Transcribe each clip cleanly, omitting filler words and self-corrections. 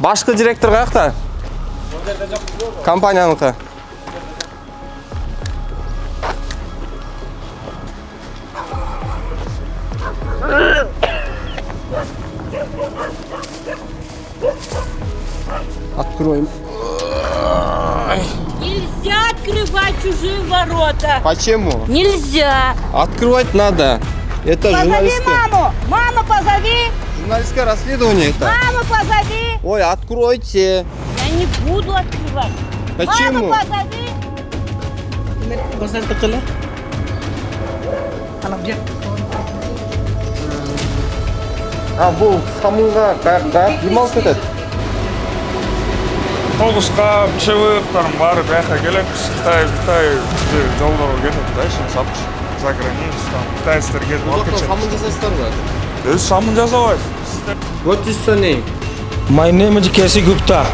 Башкы директор каякта? Компанияныкы. Откроем. Нельзя открывать чужие ворота. Почему? Нельзя. Открывать надо. Это Позови журналистское. маму. Мама, позови. Журналистское расследование это. Маму позови. Ой, откройте. Я не буду открывать. Почему? Маму позови. А, бұл самынға қаяқ демалып кетеді. Тоғысқа, Пчевықтарын бары бәйқа келеміз. Қытай жолдарға кетеді, да, ішін сапыш. За границу, китайстар кетіп алып кетеді. Самын жасайсыздар ма? Өзі самын жасабайыз. What is your name? My name is Kesi Gupta.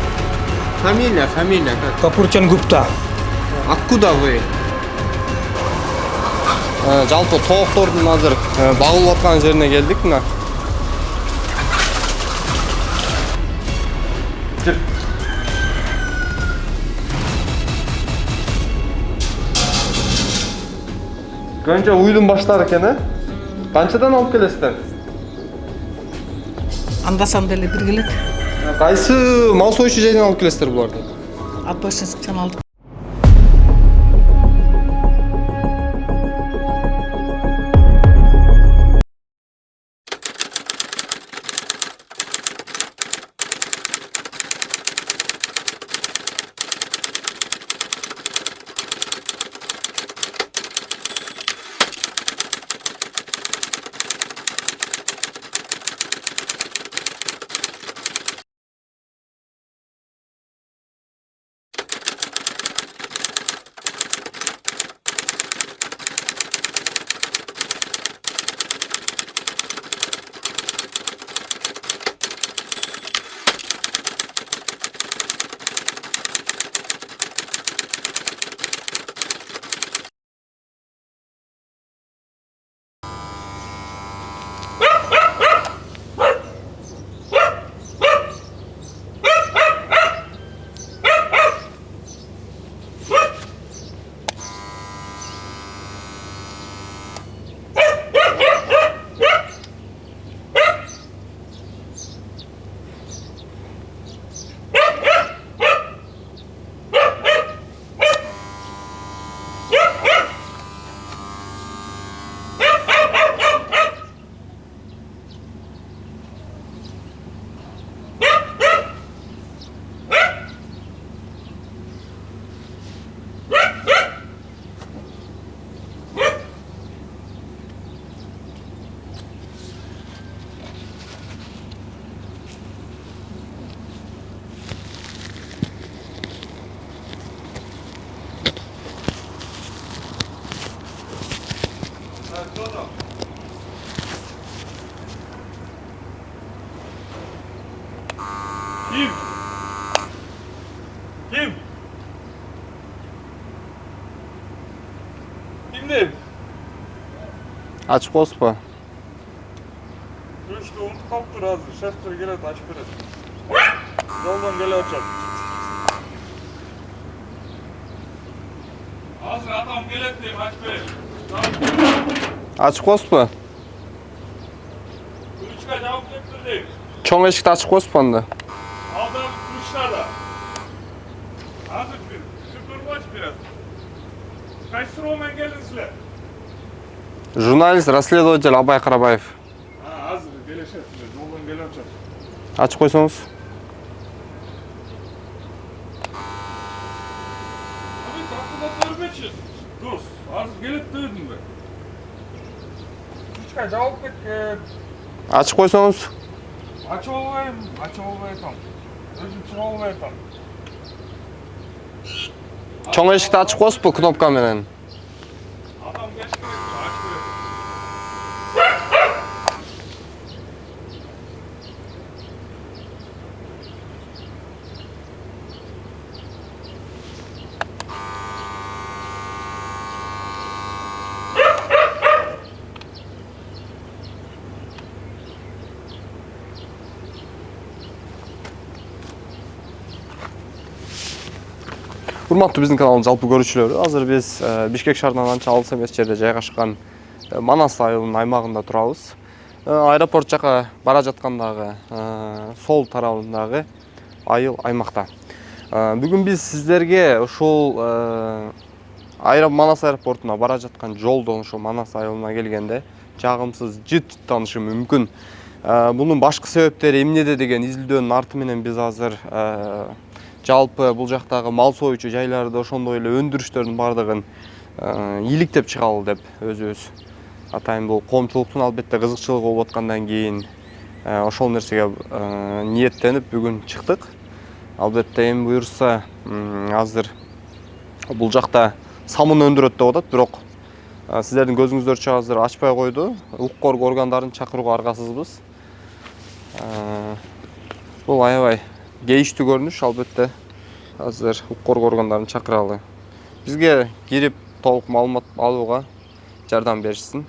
Фамилия как? Kapurchan Gupta. Откуда вы? Жалпы тоқтордың азыр бағылып атқан жеріне келдік мына. Önce uydun başlar eкен, Qanchadan olib kelasizlar? Анда-санда эле бир келет. Qaysi mol so'yish joyidan olib kelasizlar bularni? Атбашинскан алдык. Kim? Kimdir? Açık olsun. Üçte unutub qaptır hazır. Şeftir keledi, açıp beredi. Yoldan kele açar. Hazır adam keledi deyim, açıp beredi. Açık olsun. Üçke cevap veriptir deyim. Çoğun eşikte açık olsun da. Adam kuşlarda. Hazır bir süpürme aç biraz. Kaç sıromen geldinizler? Jurnalist, расследователь Абай Қарабаев. Ha, hazır gelişesizler. Yoldan kele açar. Açık koysanız. Abi kapıda dövmeçiz. Dur. Hazır gelip dövdüm be. Üçke cevap ver. Açık koysanız. Açı olmayayım. Özüm çığa olmayayım. Çoğun eşikte açık olsun bu knopka menen. Adam geç gerek. Aç gerek. Урматтуу биздин каналдын жалпы көрүүчүлөрү, азыр биз Бишкек шаарынан анча алыс эмес жерде жайгашкан Манас айылынын аймагында турабыз. Аэропорт жака бара жаткандагы сол тарабындагы айыл аймакта. Бүгүн биз сиздерге ушул Манас аэропортуна бара жаткан жолдон ошо Манас айылына келгенде жагымсыз жыт жыттанышы мүмкүн. Бунун башкы себептери эмнеде деген изилдөөнүн арты менен биз азыр жалпы бул жактагы мал союучу жайларды ошондой эле өндүрүштөрдүн бардыгын иликтеп чыгалы деп өзүбүз атайын бул коомчулуктун албетте кызыкчылыгы болуп аткандан кийин ошол нерсеге ниеттенип бүгүн чыктык. Албетте эми буюрса азыр бул жакта самын өндүрөт деп атат, бирок сиздердин көзүңүздөрчө азыр ачпай койду. Укук органдарын чакырууга аргасызбыз. Бул аябай кейиштүү көрүнүш, албетте азыр укук органдарын чакыралы. Бизге кирип толук маалымат алууга жардам беришсин.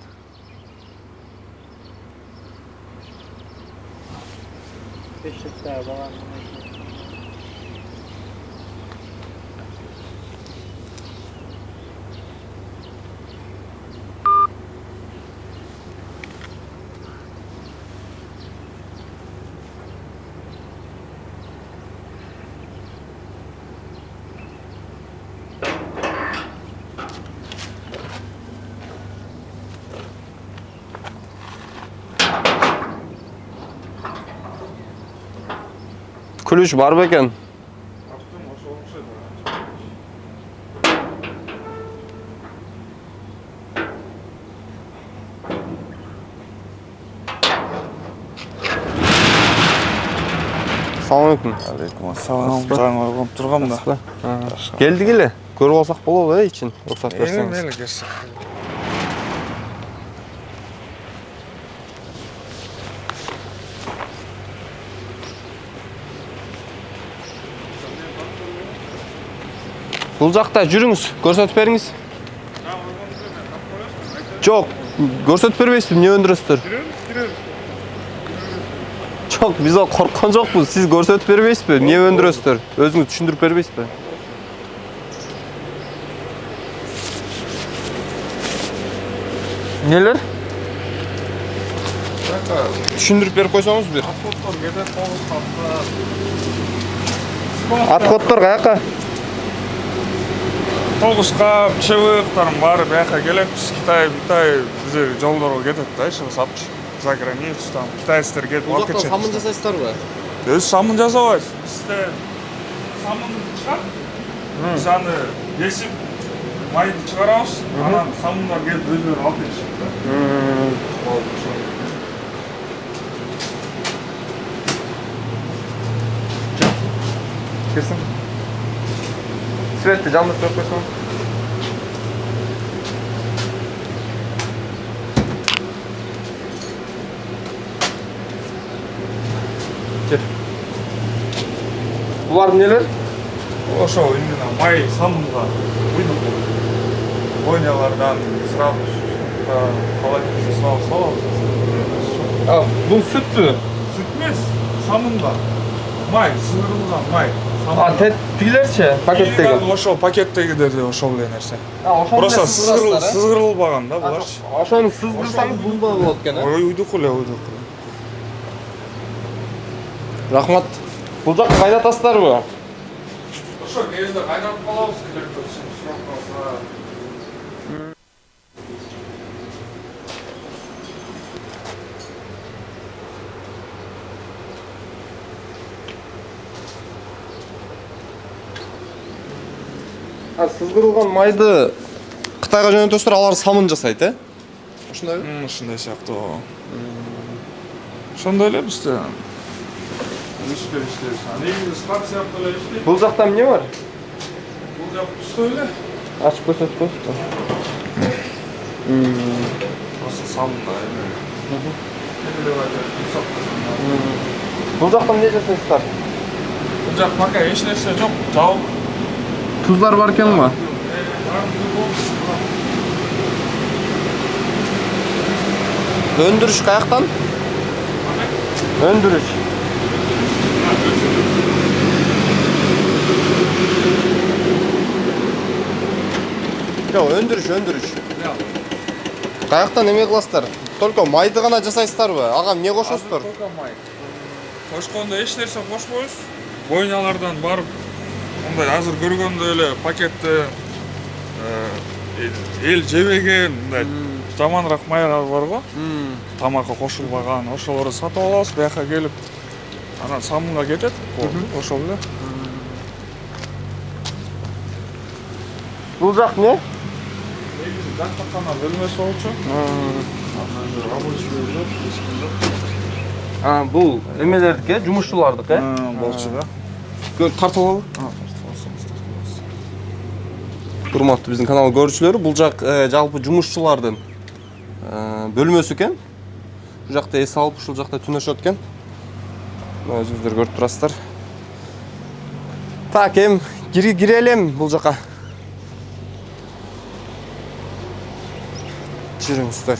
Ключ бар бекен? Assalamu alaikum. Алейкум ассалам. Таң ойгонуп тургам да. Келдик эле. Көрүп алсак болобу ичин? Уруксат берсеңиз. Мейли келсек. Бул жакта жүрүңүз, көрсөтүп бериңиз. Жок, көрсөтүп бербейсизби, эмне өндүрөсүздөр? Жок, биз корккон жокпуз. Сиз көрсөтүп бербейсизби, эмне өндүрөсүздөр? Өзүңүз түшүндүрүп бербейсизби? Нелер? Түшүндүрүп берип койсоңуз бир. Отходтор кетет, тогуз катта. Отходтор каяка? Тогуз кап, чыбыктардын баары бияка келеппиз. Китай бизди жолдорго кетет да, ишин сапчы. За границу там китайцтер кетип алып кетет. Самын жасайсыздарбы? Өз самын жасабайбыз. Бизде самын чыгат. Биз аны кесип, майды чыгарабыз. Анан самындар келип өздөрү алып кетишет да. Кирсин. Светти жандырып берип койсоң. Кет. Булар нелер? Ошо именно май самынга куйдук. Бойнялардан сразу холодильникке салабыз. Бул сүтпү? Сүт эмес, самынга. Май, сыгырылган май. Тигилерчи пакеттеги? Ошо пакеттегидерди ошол эле нерсе. Ошол Просто сызгырылбаган да буларчы. Ошону сыздырсаңыз бул да болот экен, Ой, уйдук эле. Рахмат. Бул жакка кайнатасыздарбы? Ошо кезде кайнатып калабыз, керек болсо сурап калса. Сызгырылган майды Кытайга жөнөтөсүздөр, алар самын жасайт, Ошондойбу? Ушундай сыяктуу. Ошондой эле бизде. Иштейбиз. Негизи склад сыяктуу эле иштейт. Бул жакта эмне бар? Бул жак пустой эле. Ачып көрсөтүп коесузбу? Просто самында эме. Бул жакта эмне жасайсыздар? Бул жак пока эч нерсе жок. Жабык. Tuzlar varken mi? Öndürüş kayaktan? Öndürüş. Жок, өндүрүш. Каяктан эме кыласыздар? Только майды гана жасайсыздарбы? Ага эмне кошосуздар? Только май. Кошкондо эч нерсе кошпойбуз. Бойнялардан барып, мындай азыр көргөндөй эле пакетте эл жебеген мындай жаманраак майга барго. Тамакка кошулбаган, ошолорду сатып алабыз, бияка келип анан самынга кетет. Ошол эле. Бул жак эмне? Жактакана бөлмөсү болчу. Рабочий бөлмө, Бул эмелердики, жумушчулардыкы. болчу да. Тартып алалы. Урматтуу биздин канал көрүүчүлөрү, бул жак жалпы жумушчулардын бөлмөсү экен. Бул жакта эс алып, ушул жакта түнөшөт экен. Мына өзүңүздөр көрүп турасыздар. Так, кирелем бул жака. Жүрүңүздөр.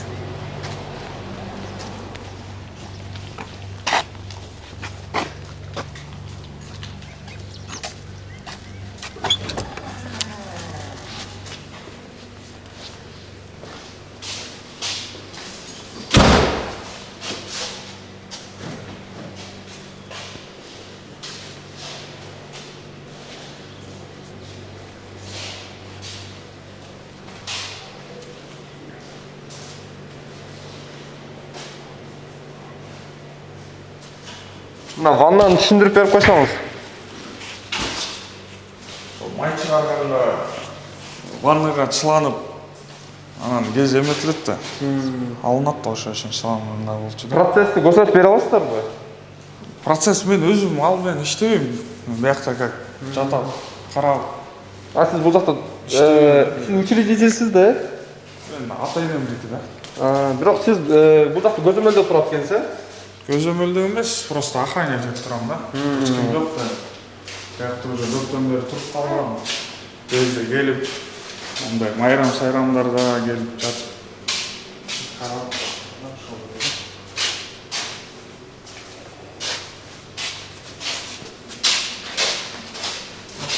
Мына ваннаны түшүндүрүп берип койсоңуз. Май чыгарганда ванныйга чыланып, анан кез эметилет да. Алынат да ошо үчүн чылангандай болчу да. Процессти көрсөтүп бере аласыздарбы? Процесс мен өзүм ал менен иштебейм. Биякта как жатап, карап. Сиз бул жакта сиз учредительсиз да? Мен ата-энемдики да. Бирок сиз бул жакта көзөмөлдө турат экенсиз, Көзөмөлдө эмес, просто охранять этип турам да. Эч ким жок да. Биякта уже көптөн бери туруп калган. Өзү келип, мындай майрам-сайрамдарда келип жатып карап.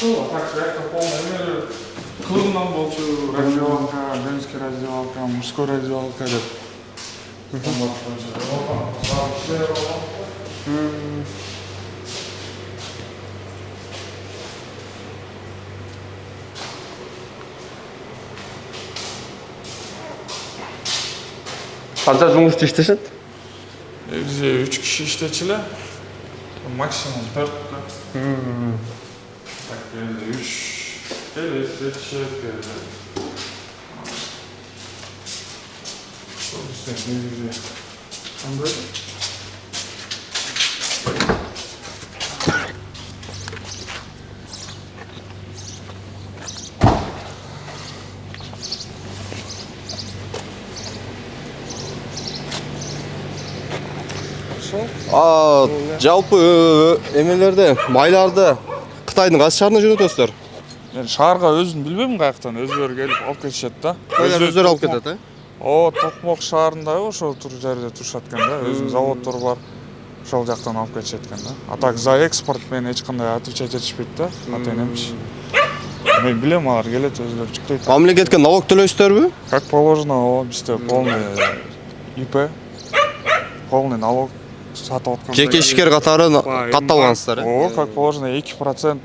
Так, биякта полный эмелер кылымдан болчу, раздевалка, женский раздевалка, мужской раздевалка деп. Канча жумушчу иштешет? Негизи 3 киши иштечү эле. Максимум 4 да. Так, енді 3 иштешет. Негизи кандай? Жалпы эмелерди, майларды Кытайдын кайсы шаарына жөнөтөсүздөр? Мен шаарга өзүн билбейм каяктан, өзүлөрү келип алып кетишет да. Өзүлөрү алып кетет, Токмок шаарындагы ошол жерде турушат экен да. Өзүнүн заводдору бар. Ошол жактан алып кетишет экен да. А так за экспорт мен эч кандай отвечать этишпейт да. Ата-энемчи. Мен билем, алар келет, өзүлөрү жүктөйт. Мамлекетке налог төлөйсүздөрбү? Как положено, бизде полный ИП, полный налог сатып атканда. Жеке ишкер катары катталгансыздар. Как положено 2%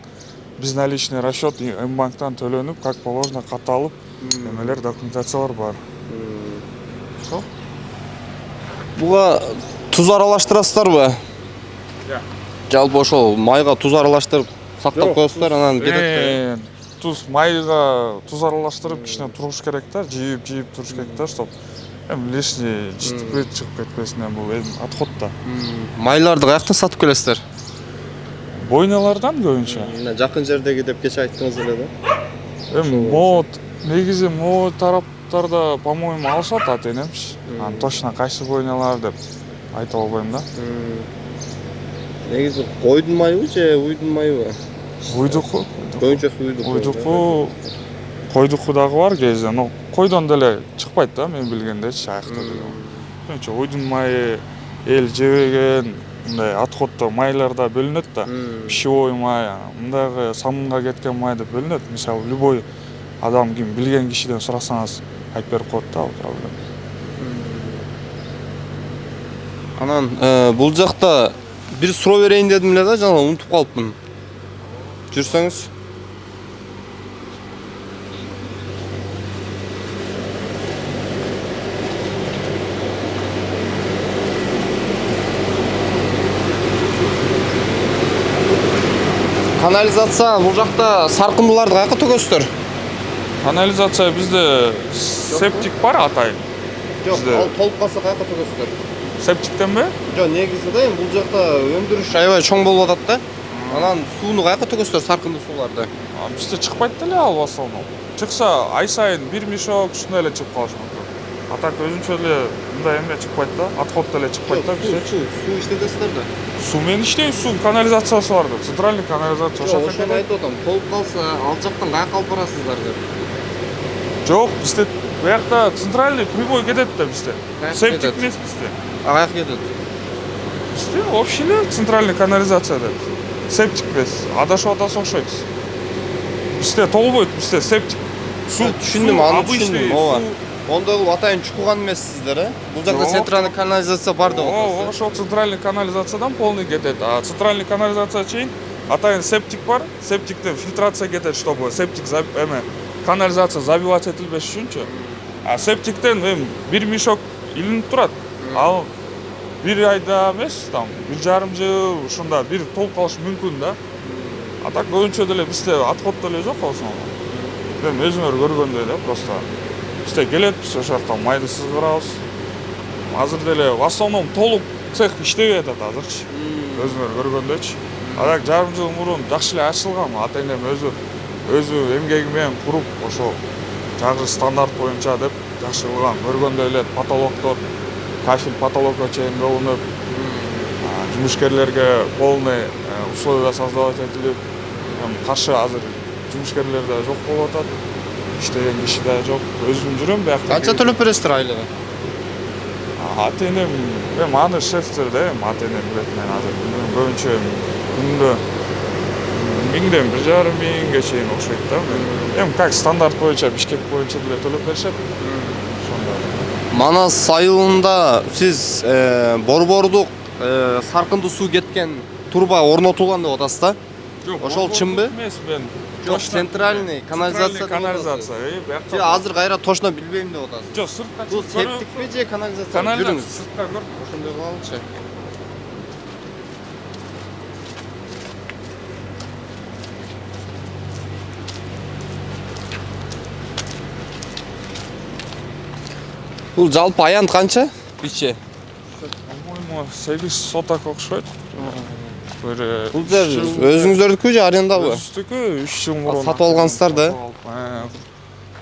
безналичный расчет М-банктан төлөнүп, как положено катталып, эмелер документациялар бар. Ошо. Буга туз аралаштырасыздарбы? Жалпы ошол майга туз аралаштырып сактап коесуздар, анан кетет. Туз майга туз аралаштырып кичине туруш керек да, жийип туруш керек да, чтоб лишний житип чыгып кетпесин, бул отход да. Майларды каяктан сатып келесиздер? Бойнялардан көбүнчө. Жакын жердеги деп кече айттыңыз эле да. Негизи могу тараптарда, по-моему, алышат ата-энемчи. Точно кайсы бойнялар деп айта албайм да. Негизи койдун майыбы же уйдун майыбы? Уйдуку. Көбүнчөсү уйдуку. Уйдуку, койдуку дагы бар кезде, но койдон деле чыкпайт да, мен билгендечи аякта деле. Көбүнчө уйдун майы, эл жебеген мындай отходдо майларда бөлүнөт да. Пищевой май, мындагы самынга кеткен май деп бөлүнөт. Мисалы, любой адам ким билген кишиден сурасаңыз айтып берип коет да, ал проблема. Анан бул жакта бир суроо берейин дедим эле да, жана унутуп калыпмын. Жүрсөңүз. Канализация бул жакта саркындыларды каяка төгөсүздөр? Канализация бизде септик бар атайын. Жок, Бизде- ал толуп калса каяка төгөсүздөр? Септиктенби? Жок, негизинде эми бул жакта өндүрүш аябай чоң болуп атат да. Анан сууну каяка төгөсүздөр, саркынды сууларды? Бизде чыкпайт деле ал в основном. Чыкса ай сайын бир мешок ушундай эле чыгып калышы мүмкүн. А так өзүнчө эле мындай эме чыкпайт да, отход деле чыкпайт да бизде. Суу иштетесиздер да. Суу менен иштейбиз, суу канализациясы бар да, центральный канализация Жок, ошол ошону айтып атам. Толуп калса, ал жактан каяка алып барасыздар деп. Жок, бизде буякта центральный прибой кетет да бизде. Каяка Септик кетет? эмес бизде. А каяка кетет? Бизде общий эле центральный канализация деп. Септик эмес, адашып атасыз окшойбуз. Бизде толбойт, бизде септик. Суу Түшүндүм, аны түшүндүм. Ооба. суу. Онда бул атайын чукуган эмессиздер, э? Бул жакта Жок. центральный канализация бар деп атасыз. Ошол центральный канализациядан полный кетет. А центральный канализация чейин атайын септик бар. Септиктен фильтрация кетет, чтобы септик эме канализация забивать этилбеш үчүнчү. А септиктен эми бир мешок илинип турат. Ал бир айда эмес, там 1,5 жыл ушунда бир толуп калышы мүмкүн да. А так көбүнчө деле бизде отход деле жок болсун. Эми өзүңөр көргөндөй да, просто бизде келетпиз, ошол жактан майды сызгырабыз. Азыр деле в основном толук цех иштебей атат азырчы. Өзүңөр көргөндөйчү. А так 1,5 жыл мурун жакшы эле ачылган, ата-энем өзү эмгеги менен куруп, ошо жагы стандарт боюнча деп жакшы кылган. Көргөндөй эле потолоктор, кафель потолокко чейин кылынып, жумушкерлерге полный условия создавать этилип, каршы азыр жумушкерлер да жок болуп атат. Иштеген киши да жок. Өзүм жүрөм биякта. Канча төлөп бересиздер айлыгы? Ата-энем, эми аны шефтер да, ата-энем билет, мен азыр көбүнчө күндө 1000ден 1,5 миңге чейин окшойт да. Эми как стандарт боюнча, Бишкек боюнча деле төлөп беришет. Ошондой. Манас айылында сиз борбордук саркынды суу кеткен труба орнотулган деп атасыз да? Ошол чынбы? Эмес, мен Жок, центральный канализация. канализация. Же азыр кайра точно билбейм деп атасыз. Жок, сыртка Бул чыгып септикпи же канализация? канализация Жүрүңүз. сыртка көр. Ошондой кылалычы. Бул жалпы аянт канча? Ичи. По-моему, 8 соток окшойт. Бул жер өзүңүздөрдүкү же арендабы? Өздүкү 3 жыл мурун Сатып алгансыздар да?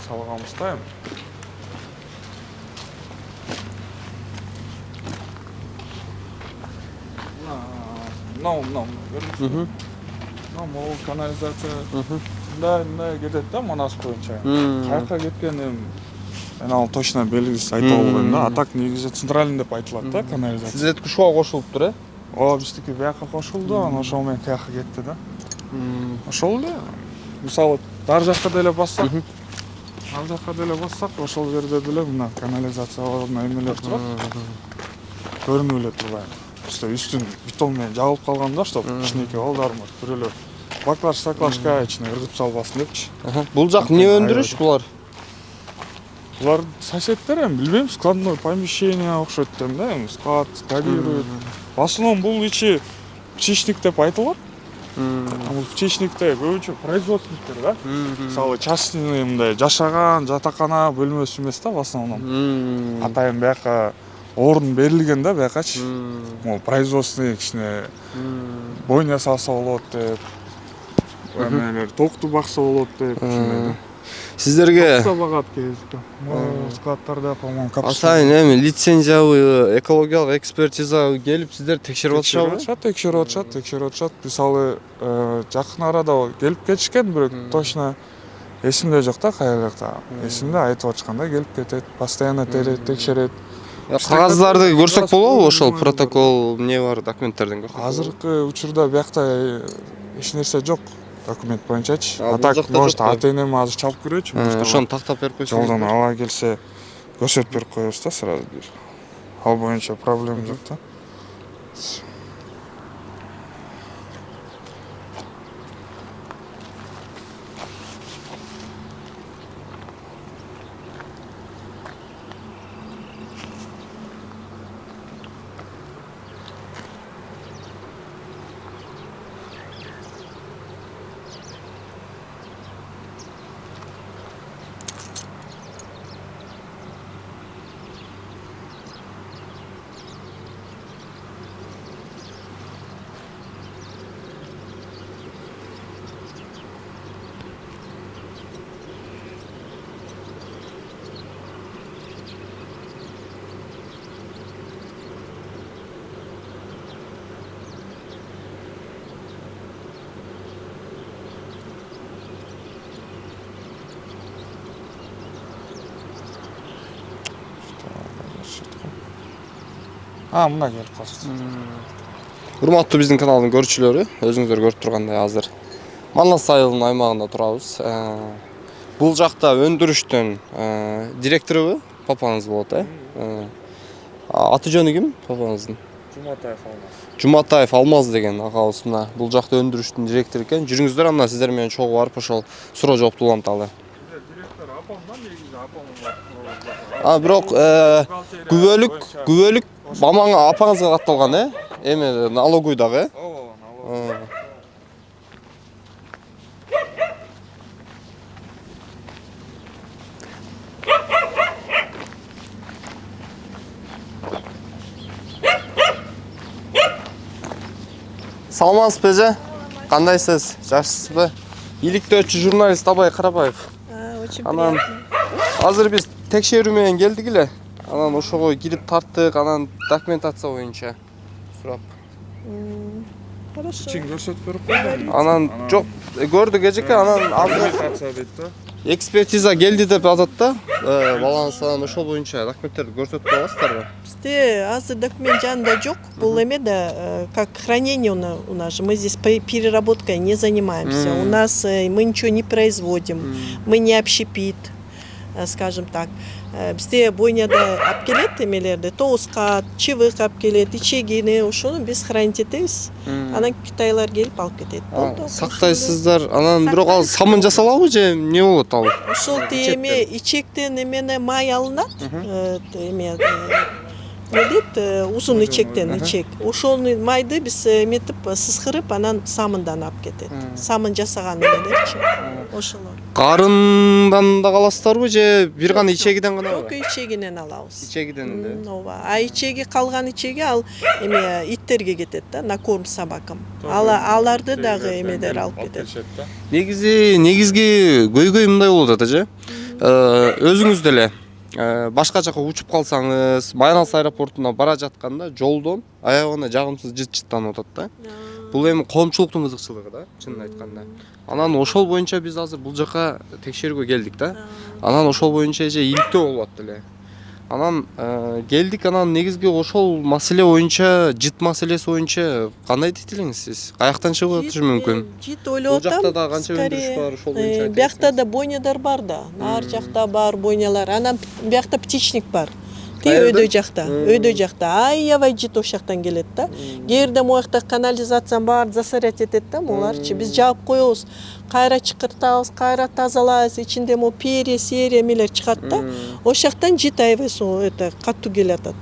Салганбыз да эми. Мынау көрдүңүзбү? Могул канализация мындай кетет да, Манас боюнча. Каяка кеткенин мен ал точно белгисиз айта албайм да. А так негизи центральный деп айтылат да канализация. Сиздердики шуга кошулуптур, э? Ооба, биздики бияка кошулду, анан ошол менен тияка кетти да. Ошол эле. Мисалы, ар жакка деле бассак, ошол жерде деле мына канализациялардын эмелер турат. Көрүнүп эле турбайбы. Бизде үстүн бетон менен жабылып калган да, чтоб кичинекей балдарымыз бирөөлөр баклашка ичине ыргып салбасын депчи. Бул жак эмне өндүрүш булар? Булар соседтер эми билбейм, складной помещение окшойт дейм да, эми склад складирует. В основном бул ичи птичник деп айтылат. Бул птичникте көбүнчө производственниктер да. Мисалы, частный мындай жашаган жатакана бөлмөсү эмес да, в основном. Атайын бияка орун берилген да биякачы. Могу производственный кичине бойня салса болот деп, эмелер токту бакса болот деп, ушундай да. Сиздерге Багат кезикте. Складтарда, по-моему, атайын эми лицензиялуу экологиялык экспертиза келип сиздер текшерип атышабы? Текшерип атышат. Мисалы, жакын арада келип кетишкен, бирок точно эсимде жок да, каялыкта. Эсимде айтып атышканда келип кетет, постоянно текшерет. Кагаздарды көрсөк болобу? Ошол протокол эмне бар, документтерден көрсөк. Азыркы учурда биякта эч нерсе жок. Документ боюнчачы. А, А так, бул жакта может, жок да? ата энем азыр чалып көрөчү. Ошону тактап берип койсоңуз. Жолдон ала келсе көрсөтүп берип коебуз да сразу бир. Ал боюнча проблема жок да. Мына келип калсын. Урматтуу биздин каналдын көрүүчүлөрү, өзүңүздөр көрүп тургандай азыр Манас айылынын аймагында турабыз. Бул жакта өндүрүштүн директору папаңыз болот, аты жөнү ким папаңыздын? Жуматаев Алмаз деген агабыз мына бул жакта өндүрүштүн директору экен. Жүрүңүздөр анда сиздер менен чогуу барып ошол суроо жоопту уланталы. Директор апамдан негизи апам бар. Бирок күбөлүк мамаңа апаңызга катталган, эме налогуйдагы. Ооба, Саламатсызбы эже? Кандайсыз? Жакшысызбы? Иликтөөчү журналист Абай Карабаев. Очень Анан азыр биз текшерүү менен келдик эле. Анан ошого кирип тарттык, анан документация боюнча сурап. Хорошо. Чин көрсөтүп берип койдум. Анан жок, көрдүк эжеке, анан азыр Документация дейт да. экспертиза келди деп атат да. Балаңыз анан ошол боюнча документтерди көрсөтүп аласыздарбы? Бізде азыр документ жанында жоқ. Бұл эме да, как хранение у нас же. Мы здесь переработкой не занимаемся. У нас мы ничего не производим. Мы не общепит, скажем так. Бізде бойняда алып келет эмелерди, тоозка, чыбык алып келет, ичегини, ошону биз хранить этебиз. Анан китайлар келип алып кетет. Сактайсыздар. Анан бирок ал самын жасалабы же эмне болот ал? Ошол эме ичектен эмени май алынат. Эме не дейт, узун ичектен ичек. Ошол майды биз эметип сызгырып, анан самындан алып кетет. Самын жасаган эмелерчи. Ошолор. Карындан да каласыздарбы же бир гана ичегиден гана? Жок, ичегинен алабыз. Ичегиден да. Ооба. А ичеги калган ичеги ал эме иттерге кетет да, на корм собакам. Аларды дагы эмедер алып кетет. Негизги көйгөй мындай болуп атат эже. Өзүңүз деле башка жака учуп калсаңыз, Манас аэропортуна бара жатканда жолдон аягына жагымсыз жыт жыттанып атат да. Бул эми коомчулуктун кызыкчылыгы да, чынын айтканда. Анан ошол боюнча биз азыр бул жака текшерүүгө келдик да. Анан ошол боюнча эже иликтөө болуп атты эле. Анан келдик, анан негизги ошол маселе боюнча, жыт маселеси боюнча кандай дейт элеңиз сиз? Каяктан чыгып атышы мүмкүн? Жыт ойлоп атам. Бул жакта да канча өндүрүш бар, ошол боюнча. Биякта да бойнядар бар да. Нар жакта бар бойнялар. Анан биякта птичник бар. Өйдө жакта. Аябай жыт ошол жактан келет да. Кээде моякта канализацияны баары засорять этет да, моларчы. Биз жаап коебуз, кайра чыкыртабыз, кайра тазалайбыз, ичинде мо перья, серия эмелер чыгат да. Ошол жактан жыт аябай каттуу келип атат.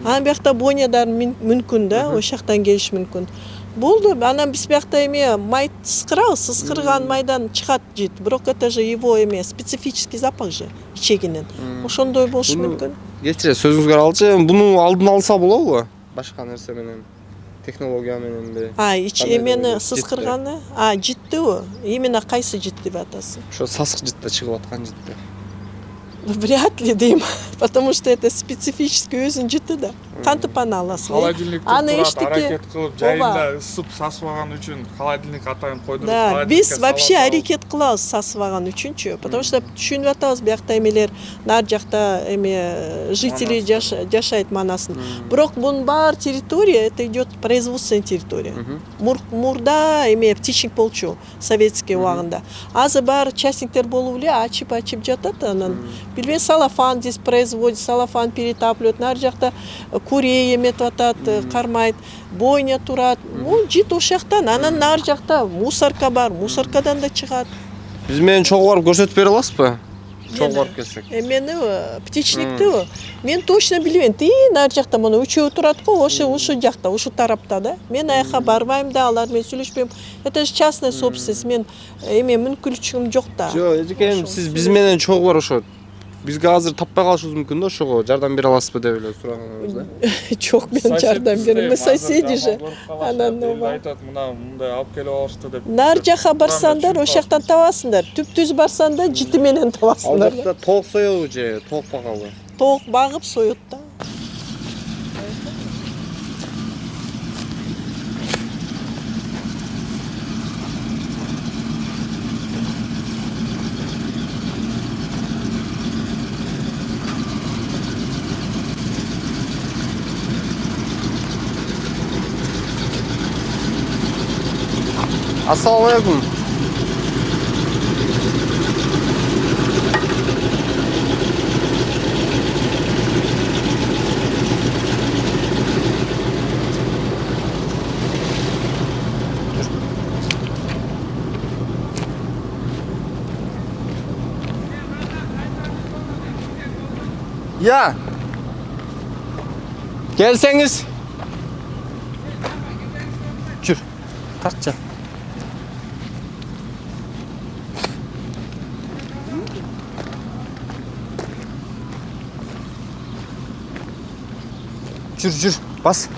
Анан биякта бойнядар мүмкүн да, ошол жактан келиш мүмкүн. Болду, анан биз биякта эме май сызгырабыз, сызгырган майдан чыгат жыт. Бирок это же его эме специфический запах же ичегинен. Ошондой болушу мүмкүн. Кечире сөзүңүзгө алчы, буну алдын алса болобу? Башка нерсе менен, технология мененби? Эмени сызгырганы, жыттыбы? Именно кайсы жыт деп атасың? Ошо сасык жытта чыгып аткан жытты. Вряд ли дейм, потому что это специфический өзүнүн жыты да. кантип аны аласың? Холодильник Аны турат, эчтеке аракет кылып жайында ысып сасып алган үчүн холодильник атайын койдуруп. Да, биз вообще аракет кылабыз сасып алган үчүнчү, потому что түшүнүп атабыз биякта эмелер нар жакта эме жители жашайт манасын. Бирок бунун баары территория это идет производственная территория. Мурда эме птичник болчу советский убагында. Азыр баары частниктер болуп эле ачып жатат анан. Билбейм, салафан здесь производит, салафан перетапливает, нар жакта курей эметип атат, кармайт, бойня турат. Жит ошактан, анан нар жакта мусорка бар, мусоркадан да чыгат. Биз менен чогуу барып көрсөтүп бере аласызбы? Чогуу барып келсек. Эмени птичникти мен точно билбейм. Нар жакта мына үчөө турат го, ошо жакта, ошо тарапта да. Мен аяка барбайм да, алар менен сүйлөшпөйм. Это же частная собственность. Мен эме мүмкүнчүлүгүм жок да. Жок, эжекем, сиз биз менен чогуу бар ошо. Бизге азыр таппай калышыбыз мүмкүн да, ошого жардам бере аласызбы деп эле сураганыбыз да. Жок, мен жардам берем. Мы соседи же. Анан айтат, мына мындай алып келип алышты деп. Нар жака барсаңдар, ошактан табасыңдар. Түп-түз барсаңдар, жити менен Ал табасыңдар. жакта тоок соёбу же тоок багабы? Тоок багып соёт да. Assalomu alaykum. Ya. Gelseniz. Yürü. Tartça. Yürü. Bas.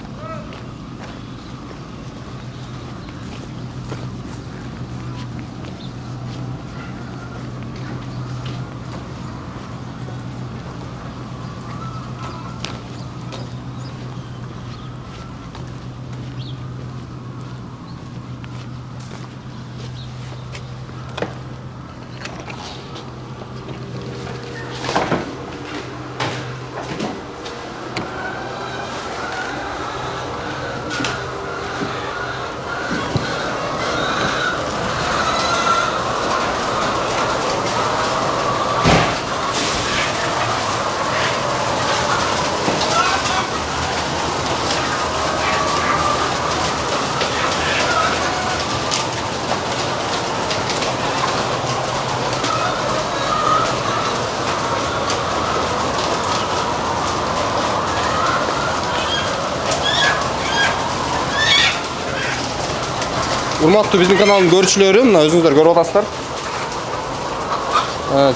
Урматтуу биздин каналдын көрүүчүлөрү, мына өзүңүздөр көрүп атасыздар.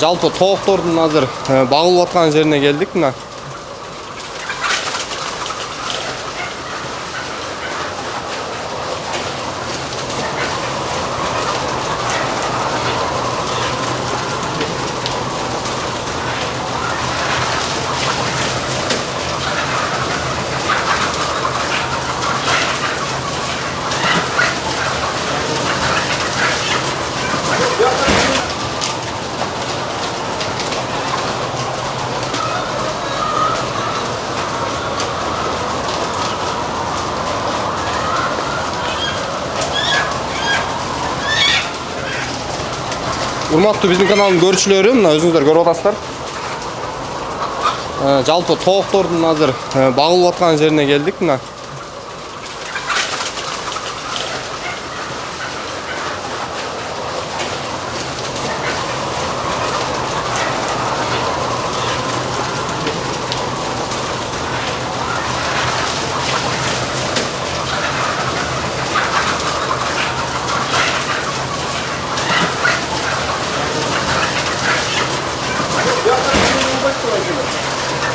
Жалпы тооктордун азыр багылып аткан жерине келдик мына. Урматтуу биздин каналдын көрүүчүлөрү, мына өзүңүздөр көрүп атасыздар. Жалпы тооктордун азыр багылып аткан жерине келдик мына.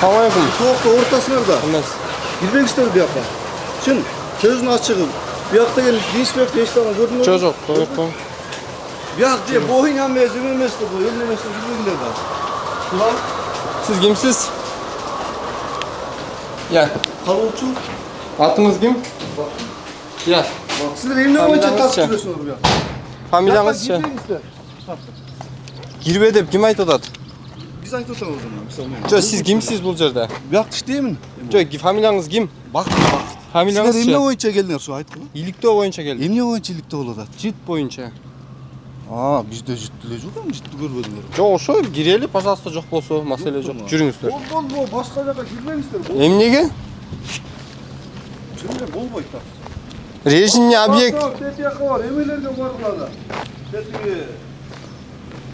Assalamualaikum. Тоокто ортосунарда. Кирбеңиздер бияка. Чын, көзүн ачыгып, биякта келип инспектор эчтене көрдүңөрбү? Жок, жок. Бияк же боюн эмес, эмес деп, эле эмес билбегилер да. Siz kimsiz? Ya. Karolçu. Atınız kim? Ya. Bak sizler emne boyunca Familiyangız tartışып şey. жүрөсүңөр bu жакта. Familiyangız şey. Girbe dep kim aytып атат? Biz айтып атабыз мисалы. Jo, siz kimsiz bul жерде? Бияк иштеймин. Jo, familiyangız kim? Бак. Familiyangız Силер эмне şey. боюнча келдиңер, şu айткыла. İyilikte boyunca geldi. Эмне боюнча иликтөө болуп атат? Jit boyunca. Бизде життүү эле жок, життүү көрбөдүңөр. Jo, ошо gireli, пожалуйста, жок болсо, маселе жок. Жүрүңүздөр. Болбол, башка жака кирбеңиздер. Эмнеге? Чынында болбойт да. Режимный объект. Тет жака бар, эмелерге баргыла. Тетиги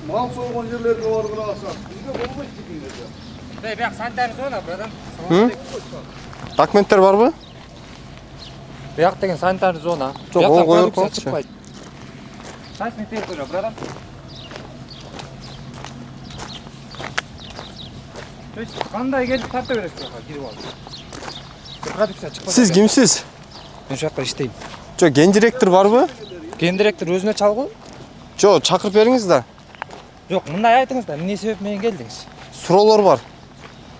мал сойгон жерлерге баргыла. Бизде болбойт дегендер. Бияк санитарный зона, братан. Hı? Документтер барбы? Бияк деген санитарный зона. Жок, ол коюп коёкчу. чыкпайт. Частный территория, братан. То есть кандай келип тарта бересиз бияка кирип алып. Продукция чыкпайт. Siz kimsiz? Мен ошол жакта иштейм. Jo, ген директор барбы? Ген директор өзүнө чалгу? Jo, чакырып бериңиz да. Жок, мындай айтыңыз да, эмне себеп менен келдиңиз? Суроолор бар.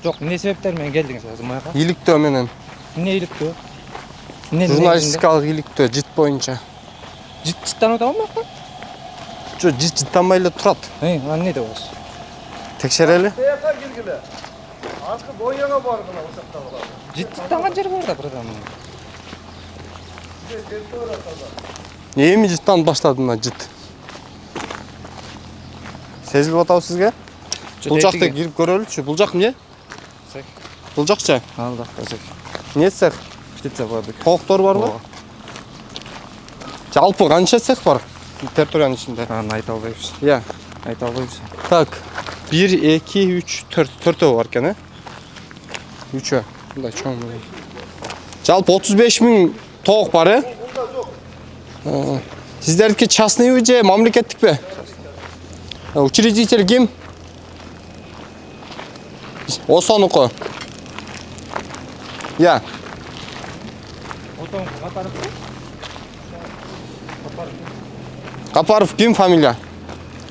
Жок, эмне себептер менен келдиңиз азыр маяка? Иликтөө менен. Эмне иликтөө? Эмне Журналистикалык иликтөө жит боюнча. життанып атабы маяка? Jo, життанбай эле турат. Аны эмне деп атасыз? Текшерели. Тияка киргиле. Аркы бояга баргыла, ошакта калат. Життанган жери бар да, братан. Эми життанып баштады мына жит. Сезилип атабы сизге? Бул жакта кирип көрөлүчү. Бул жак эмне? Цех. Бул жакчы? Ал да, цех. Эмне цех? Птица бардык. Токтор барбы? Жалпы канча цех бар территориянын ичинде? Аны айта албайбыз. Я. Айта албайбыз. Так. 1, 2, 3, 4. 4 бар экен, э? 3. Мындай чоң. Жалпы 35 000 тоок бар, э? Сиздердики частныйбы же мамлекеттикпи? Учредитель ким? Осонуку. Я. Отон катарып. Капаров ким фамилия?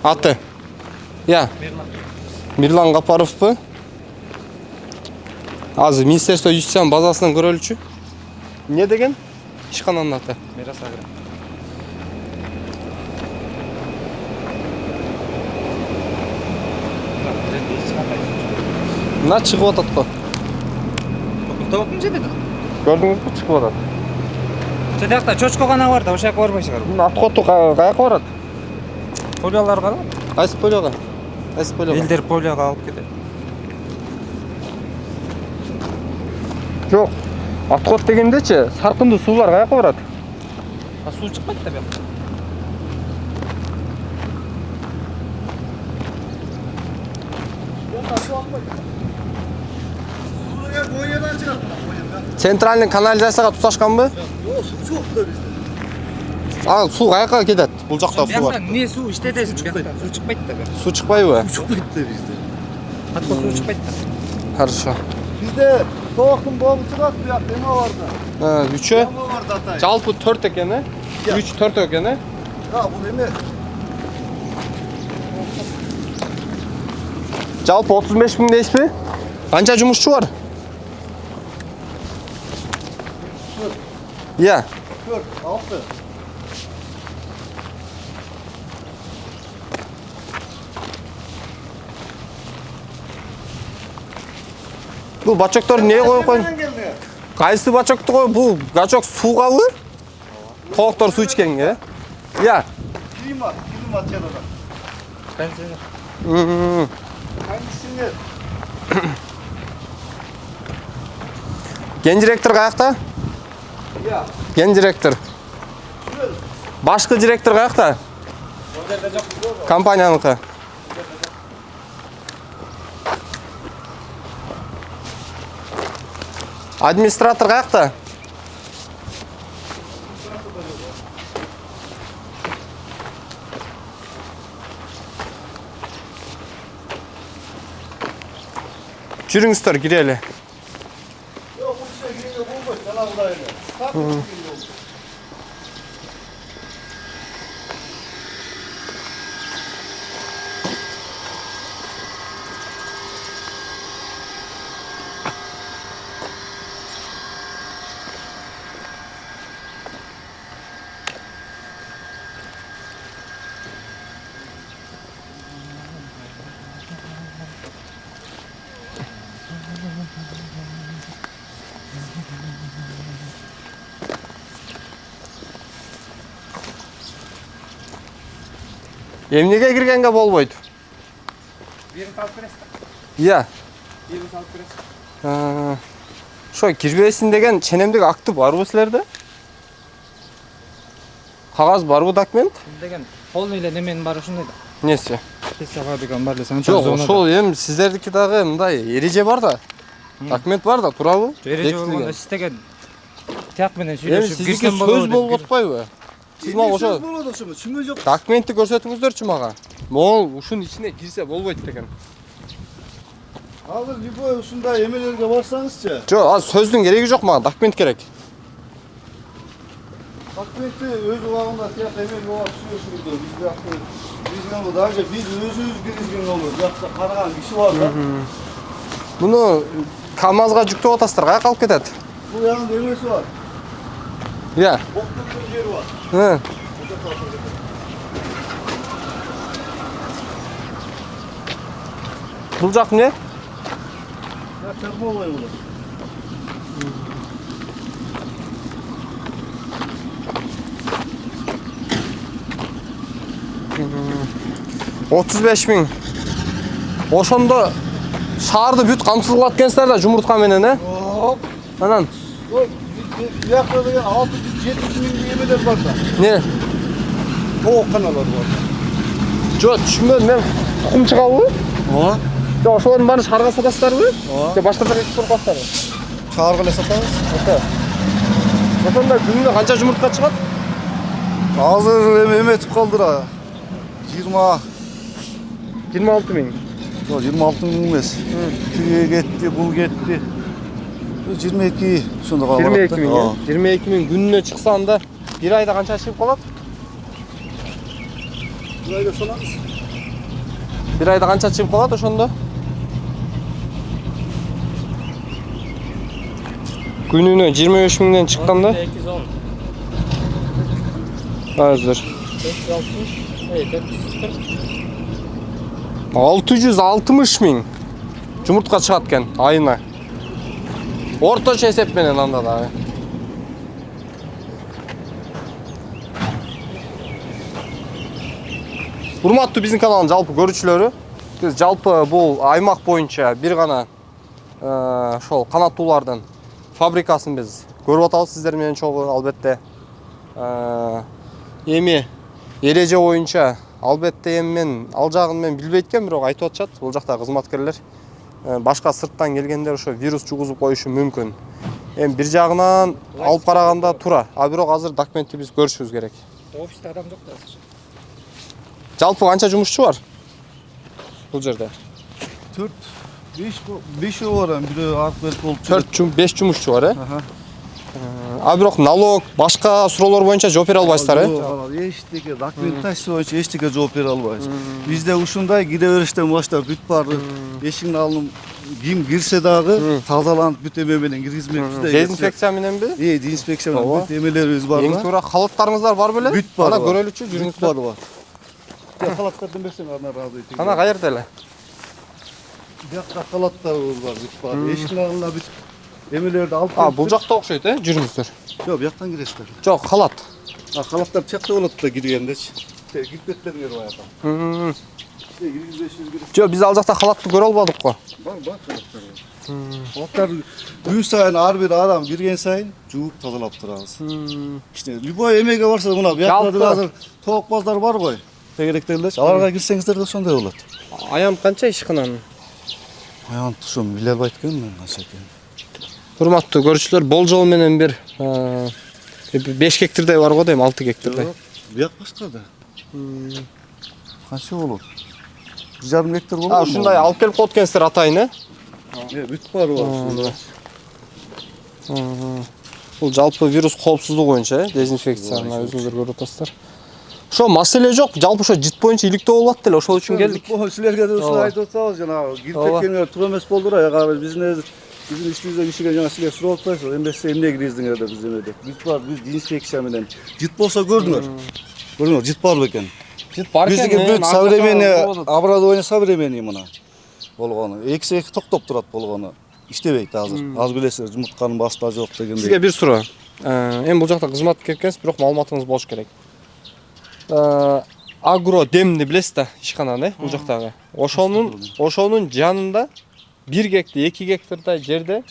Аты? Я. Мирлан Капаровпу? Азыр Министерство юстициянын базасынан көрөлүчү. Эмне деген? Ишкананын аты. Мирас Агро. Мына чыгып атат го. Токтоптун жерде да. Көрдүңүзбү, чыгып атат. Жол жакта чочко гана бар да, ошол жака барбайсыңар. Мына аткоту каяка барат? Полиялар бар. Кайсы полиога? Кайсы полиога? Элдер полияга алып кетет. Жок. Аткот дегендечи, саркындуу суулар каяка барат? А суу чыкпайт да бияка. Боядан чыгат. Центральный канализацияга туташканбы? Жок да бизде. Суу каяка кетет? Бул жакта суу Бияка бар. эмне суу иштетесиз бияка? Суу чыкпайт да бияка. Суу чыкпайбы? Чыкпайт да бизде. Аткот суу чыкпайт да. Бизде Хорошо. токтун богу чыгат, бияк эме бар да. 3-ө. Эме бар да атай. Жалпы 4 экен, э? 3 4 экен, э? Бул эме. Жалпы 35 000 дейсизби? Канча жумушчу бар? Я. 4, 6. Бул бачоктор эмнеге коюп койдуң? Кайсы бачокту коюп? Бул бачок суугабы? Тооктор суу ичкенге, э? Я. Климат чыгат. Пенсионер. Кондиционер. Ген директор каякта? Я. Ген директор. Башкы директор каякта? Компанияныкы. Администратор каякта? Жүрүңүздөр, кирели. Yok bu işe girince bulmuş. Sana buradaydı. Эмнеге киргенге болбойт? Birini salıp veresin. Iya. Birini salıp veresin. Ошо кирбесин деген ченемдик акты барбы силерде? Кагаз барбы, документ? Деген полный эле неменин баары ушундай да. Эмнеси? Песага деген бар эле сен Жок, ошол эми сиздердики дагы мындай эреже бар да. Документ бар да, туурабы? эреже болгондо сиз деген тияк менен Эми сүйлөшүп сиздики кирсем сөз болобу болуп атпайбы? Сиз мага ошо болот ошону түшүнгөн жок. документти көрсөтүңүздөрчү мага. Могул ушунун ичине кирсе болбойт деген. Азыр любой ушундай эмелерге барсаңызчы. Жок, азыр сөздүн кереги жок мага, документ керек. Документти өз убагында тияк эмелге барып сүйлөшүңүздөр. Биз бияктын киргизген болду. Даже биз өзүбүз киргизген болду. Биякта караган киши бар да. Муну КамАЗга жүктөп атасыздар, каяка алып кетет? Бул янында эмеси бар. Иә. Боктоктун жери бар. Бул жак эмне? Я термовой болот. Отуз беш миң. Ошондо шаарды бүт камсыз кылат экенсиздер да жумуртка менен, Анан Биякта деген 600-700 миң эмелер бар да. не? Тооканалар бар. Жок, түшүнбөдүм мен. Тукум чыгабы? Ооба. Жок, ошолордун баарын шаарга сатасыздарбы? Же башка жака экспорт кыласыздарбы? Шаарга эле сатабыз. Ошондо күнүнө канча жумуртка чыгат? Азыр эметип калдыра. 26 миң. 26 миң эмес. Тиге кетти, бул кетти. 22 ошондо калат. 22 миң. 22 миң күнүнө чыкса анда бир айда канча чыгып калат? Бир айда санабыз. Бир айда канча чыгып калат ошондо? Күнүнө 25 миңден чыкканда 210. азыр 660 миң жумуртка чыгат экен айына. Орточо эсеп менен анда дагы. Урматтуу биздин каналдын жалпы көрүүчүлөрү, биз жалпы бул аймак боюнча бир гана ошол канаттуулардын фабрикасын биз көрүп атабыз сиздер менен чогуу, албетте. Эми эреже боюнча албетте эми мен ал жагын мен билбейт экенмин, бирок айтып атышат бул жакта кызматкерлер башка сырттан келгендер ошо вирус жугузуп коюшу мүмкүн. Эми бир жагынан алып караганда туура, а бирок азыр документти биз көрүшүбүз керек. Офисте адам жок да азыр. Жалпы канча жумушчу бар бул жерде? 4-5 бар, бирөө артып берип болуп. 4-5 жумушчу бар, А бирок налог, башка суроолор боюнча жооп бере албайсыздар, Эчтеке документация боюнча эчтеке жооп бере албайбыз. Бизде ушундай кире бериштен баштап бүт баары эшиктин алдын ким кирсе дагы тазаланып бүт эме менен киргизмекпиз. Дезинфекция мененби? Дезинфекция менен бүт эмелерибиз бар. Эң туура халаттарыңыздар бар беле? Бүт бар. Ана көрөлүчү жүрүңүздөр. Бар. Халаттардан берсең ана разы этейин. Ана каерде эле? Бияқта халаттарыбыз бар, бүт бар. Эшиктин алдына бүт эмелерди алып. Бул жакта окшойт, жүрүңүздөр. Жок, бияктан киресиздер. Жок, халат. Халаттар чакта болот да киргендечи. Кирип кеттериңер баягы. Жок, биз ал жакта халатты көрө албадык го. Бар халаттар. Халаттар күн сайын ар бир адам кирген сайын жууп тазалап турабыз. Иште любой эмеге барса мына биякта азыр тоокбаздар бар го. Тегеректерлерчи. Аларга кирсеңиздер да ошондой болот. Аям канча ишканан? Аям ушун биле албайт экенмин мен канча экенин. Урматтуу көрүүчүлөр, болжол менен бир 5 гектардай бар го дейм, 6 гектардай. Бияк башка да. Канча болот? 1,5 гектар болот. Ушундай алып келип коет экенсиздер атайын, бүт бар бар. Бул жалпы вирус коопсуздугу боюнча, дезинфекцияны өзүңүздөр көрүп атасыздар. Ошо маселе жок, жалпы ошо жит боюнча иликтөө болуп аттыр эле, ошол үчүн келдик. Силерге да ушуну айтып атабыз, жанагы кирип кеткендер туура эмес болду да, биздин ишибизде кишиге жана силер сурап атпайсызбы, эмесе эмне киргиздиңер деп биз эмеде. Бүт бар, биз дезинфекция менен. Жит болсо көрдүңөр. Көрдүңөр, жит барбы экен? Жит бар экен. Биздики бүт современный оборудование современный мына болгону. Экиси токтоп турат болгону. Иштебейт азыр. Аз билесиз, жумуртканын баста жок дегендей. Сизге бир суроо. Эми бул жакта кызмат экенсиз, бирок маалыматыңыз болуш керек. Агродемди билесиз да, ишкананы, бул жактагы. Ошонун жанында 1 гектар, 2 гектардай жерде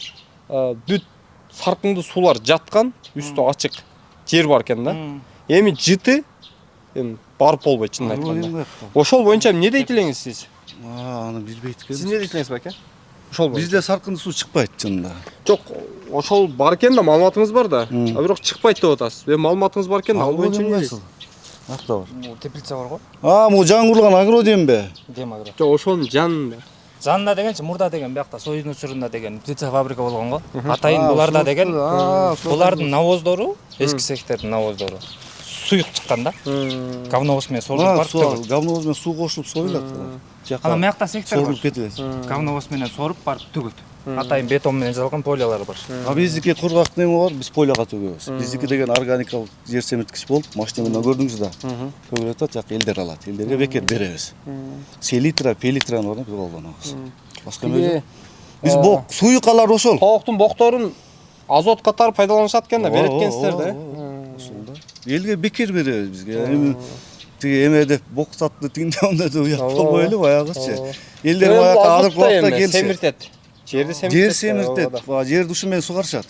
бүт саркындуу суулар жаткан, үстү ачык жер бар экен да. Эми жыты барып болбойт чынын айтканда. Ошол боюнча эмне дейт элеңиз сиз? Аны билбейт Сиз экенбиз. эмне дейт элеңиз баке? Ошол боюнча. Бизде саркынды суу чыкпайт чынында. Жок, ошол бар экен да, маалыматыңыз бар да. Бирок чыкпайт деп атасыз. Маалыматыңыз бар экен да, ал боюнча эмне дейсиз? Акта бар. Теплица бар го. Могу жаңырылган агродембе? Дем агро. Жок, ошонун жанында. Жанында дегенчи мурда деген биякта Союзный учурунда деген птица фабрика болгон го. Атайын буларда деген булардын навоздору, эски цехтердин навоздору. Суюк чыккан да. Говновоз менен сорулуп барып. Говновоз менен суу кошулуп союлат. Анан биякта цехтер бар. Сорулуп кетет. Говновоз менен соруп барып төгөт. Атайын бетон менен жасалган полялар бар. Биздики кургак неме бар, биз поляга төгөбүз. Биздики деген органикалык жер семирткич болуп, машина менен көрдүңүз да. Төгүлөт да, жак элдер алат. Элдерге бекер беребиз. Селитра, пелитраны бар, биз колдонобуз. Башка эмне? Биз бок, суюкалар ошол. Тооктун бокторун азот катары пайдаланышат экен да, берет экенсиздер да. Ошол да. Элге бекер беребиз бизге. Эми тиги эме деп бок сатты тигинде онда деп уят болбойлу баягычы. Элдер баягы алып бокта келсе. Семиртет. Жерди семиртет. Жер семиртет. Жерди ушу менен сугарышат.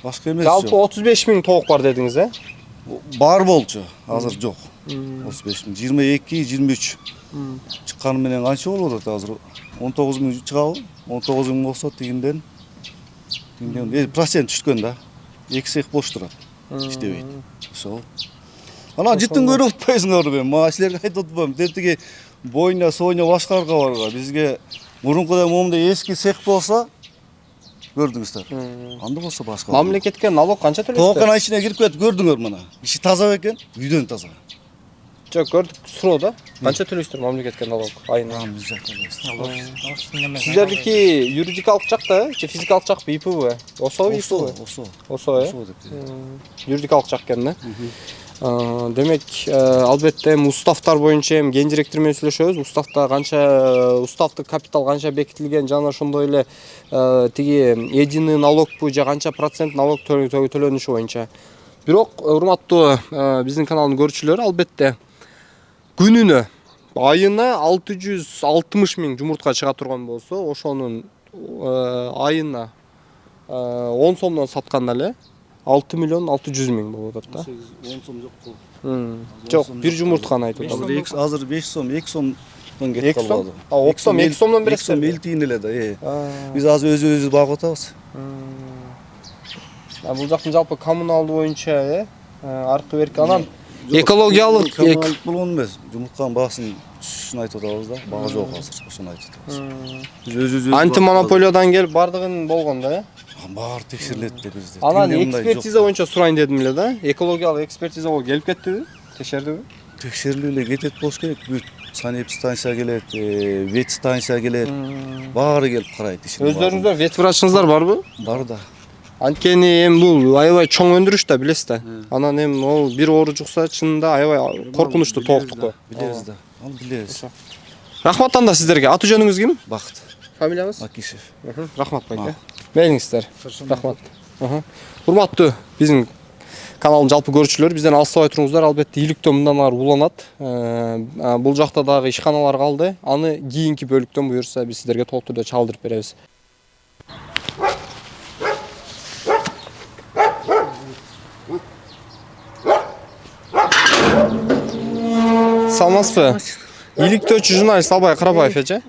Башка эмес. Жалпы 35 000 тоок бар дедиңиз, Бар болчу, азыр жок. 35 000, 22, 23. Чыкканы менен канча болуп атат азыр? 19 000 чыгабы? 19 000 болсо тигинден процент түшкөн да. 2 цех бош турат. İştebeyt. Ошол. Ана жыттын көрүп атпайсыңар мен. Мага силерге айтып атпайм. Тетиги бойна, сойна башкарга барга. Бизге мурункудай момундай эски цех болсо көрдүңүздөр. Анда болсо башка. Мамлекетке налог канча төлөйсүздөр? Тоокан ичине кирип кетип көрдүңөр мына. Иши таза бекен, үйдөн таза. Жок, көрдүк, суроо да. Канча төлөйсүздөр мамлекетке налог айына? Сиздердики юридикалык жакта, же физикалык жак ИПВ? Осо. Юридикалык жак экен да. Демек, албетте уставтар боюнча эми гендиректор менен сүйлөшөбүз. Уставта канча, уставдык капитал канча бекитилген, жана ошондой эле тиги единый налогпу же канча процент налог төлөнүшү боюнча. Бирок, урматтуу биздин каналдын көрүүчүлөрү, албетте күнүнө айына 660 000 жумуртка чыга турган болсо, ошонун айына 10 сомдон сатканда эле 6 600 000 болуп атат да. 10 сом жок. Жок, бир жумуртканы айтып атам. Азыр 5 сом, 2 сомдон кетип калды. 2 сомдон бересиз. 2 сом тиин эле да. Биз азыр өзүбүздү багып атабыз. Бул жактын жалпы коммуналдуу боюнча, аркы берки анан экологиялык болгон эмес. Жумуртканын баасын түшүшүн айтып атабыз да. Бага жок азыр, ошону айтып атабыз. Биз өзүбүз антимонополиядан келип бардыгын болгон да. Баары текшерилет деп бизде. Анан экспертиза боюнча сурайын дедим эле да. Экологиялык экспертизага келип кеттиби? Текшердиби? Текшерилип эле кетет болуш керек. Бүт санэпидстанция келет, ветстанция келет. Баары келип карайт ишин. Өздөрүңүздөр ветврачыңыздар барбы? Бар да. Анткени эми бул аябай чоң өндүрүш да, билесиз да. Анан эми ол бир оору жукса чынында аябай коркунучтуу тооктук. Билебиз да. Ал билебиз. Рахмат анда сиздерге. Аты жөнүңүз ким? Бакыт. Фамилияңыз? Акишев. Рахмат байке. Мейлиңиздер. Рахмат. Урматтуу биздин каналдын жалпы көрүүчүлөрү, бизден алыстабай туруңуздар. Албетте ийгиликтөө мындан ары уланат. Бул жакта дагы ишканалар калды. Аны кийинки бөлүктөн буюрса биз сиздерге толук түрдө чалдырып беребиз. Саламатсызбы? Ийгиликтөөчү журналист Албай Карабаев эже.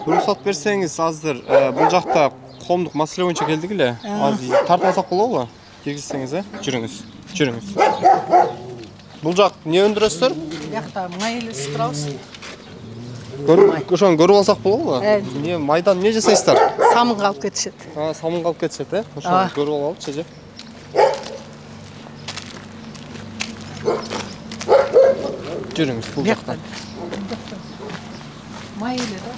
Уруксат берсеңиз, азыр бул жакта коомдук маселе боюнча келдик эле. Азыр тартып алсак болобу? Киргизсеңиз, жүрүңүз. Бул жак эмне өндүрөсүздөр? Биякта май эле ысытырабыз. Ошону көрүп алсак болобу? Эмне майдан эмне жасайсыздар? Самынга алып кетишет. Самынга алып кетишет, Ошону көрүп алалычы эже. Жүрүңүз бул жакта. Май эле да.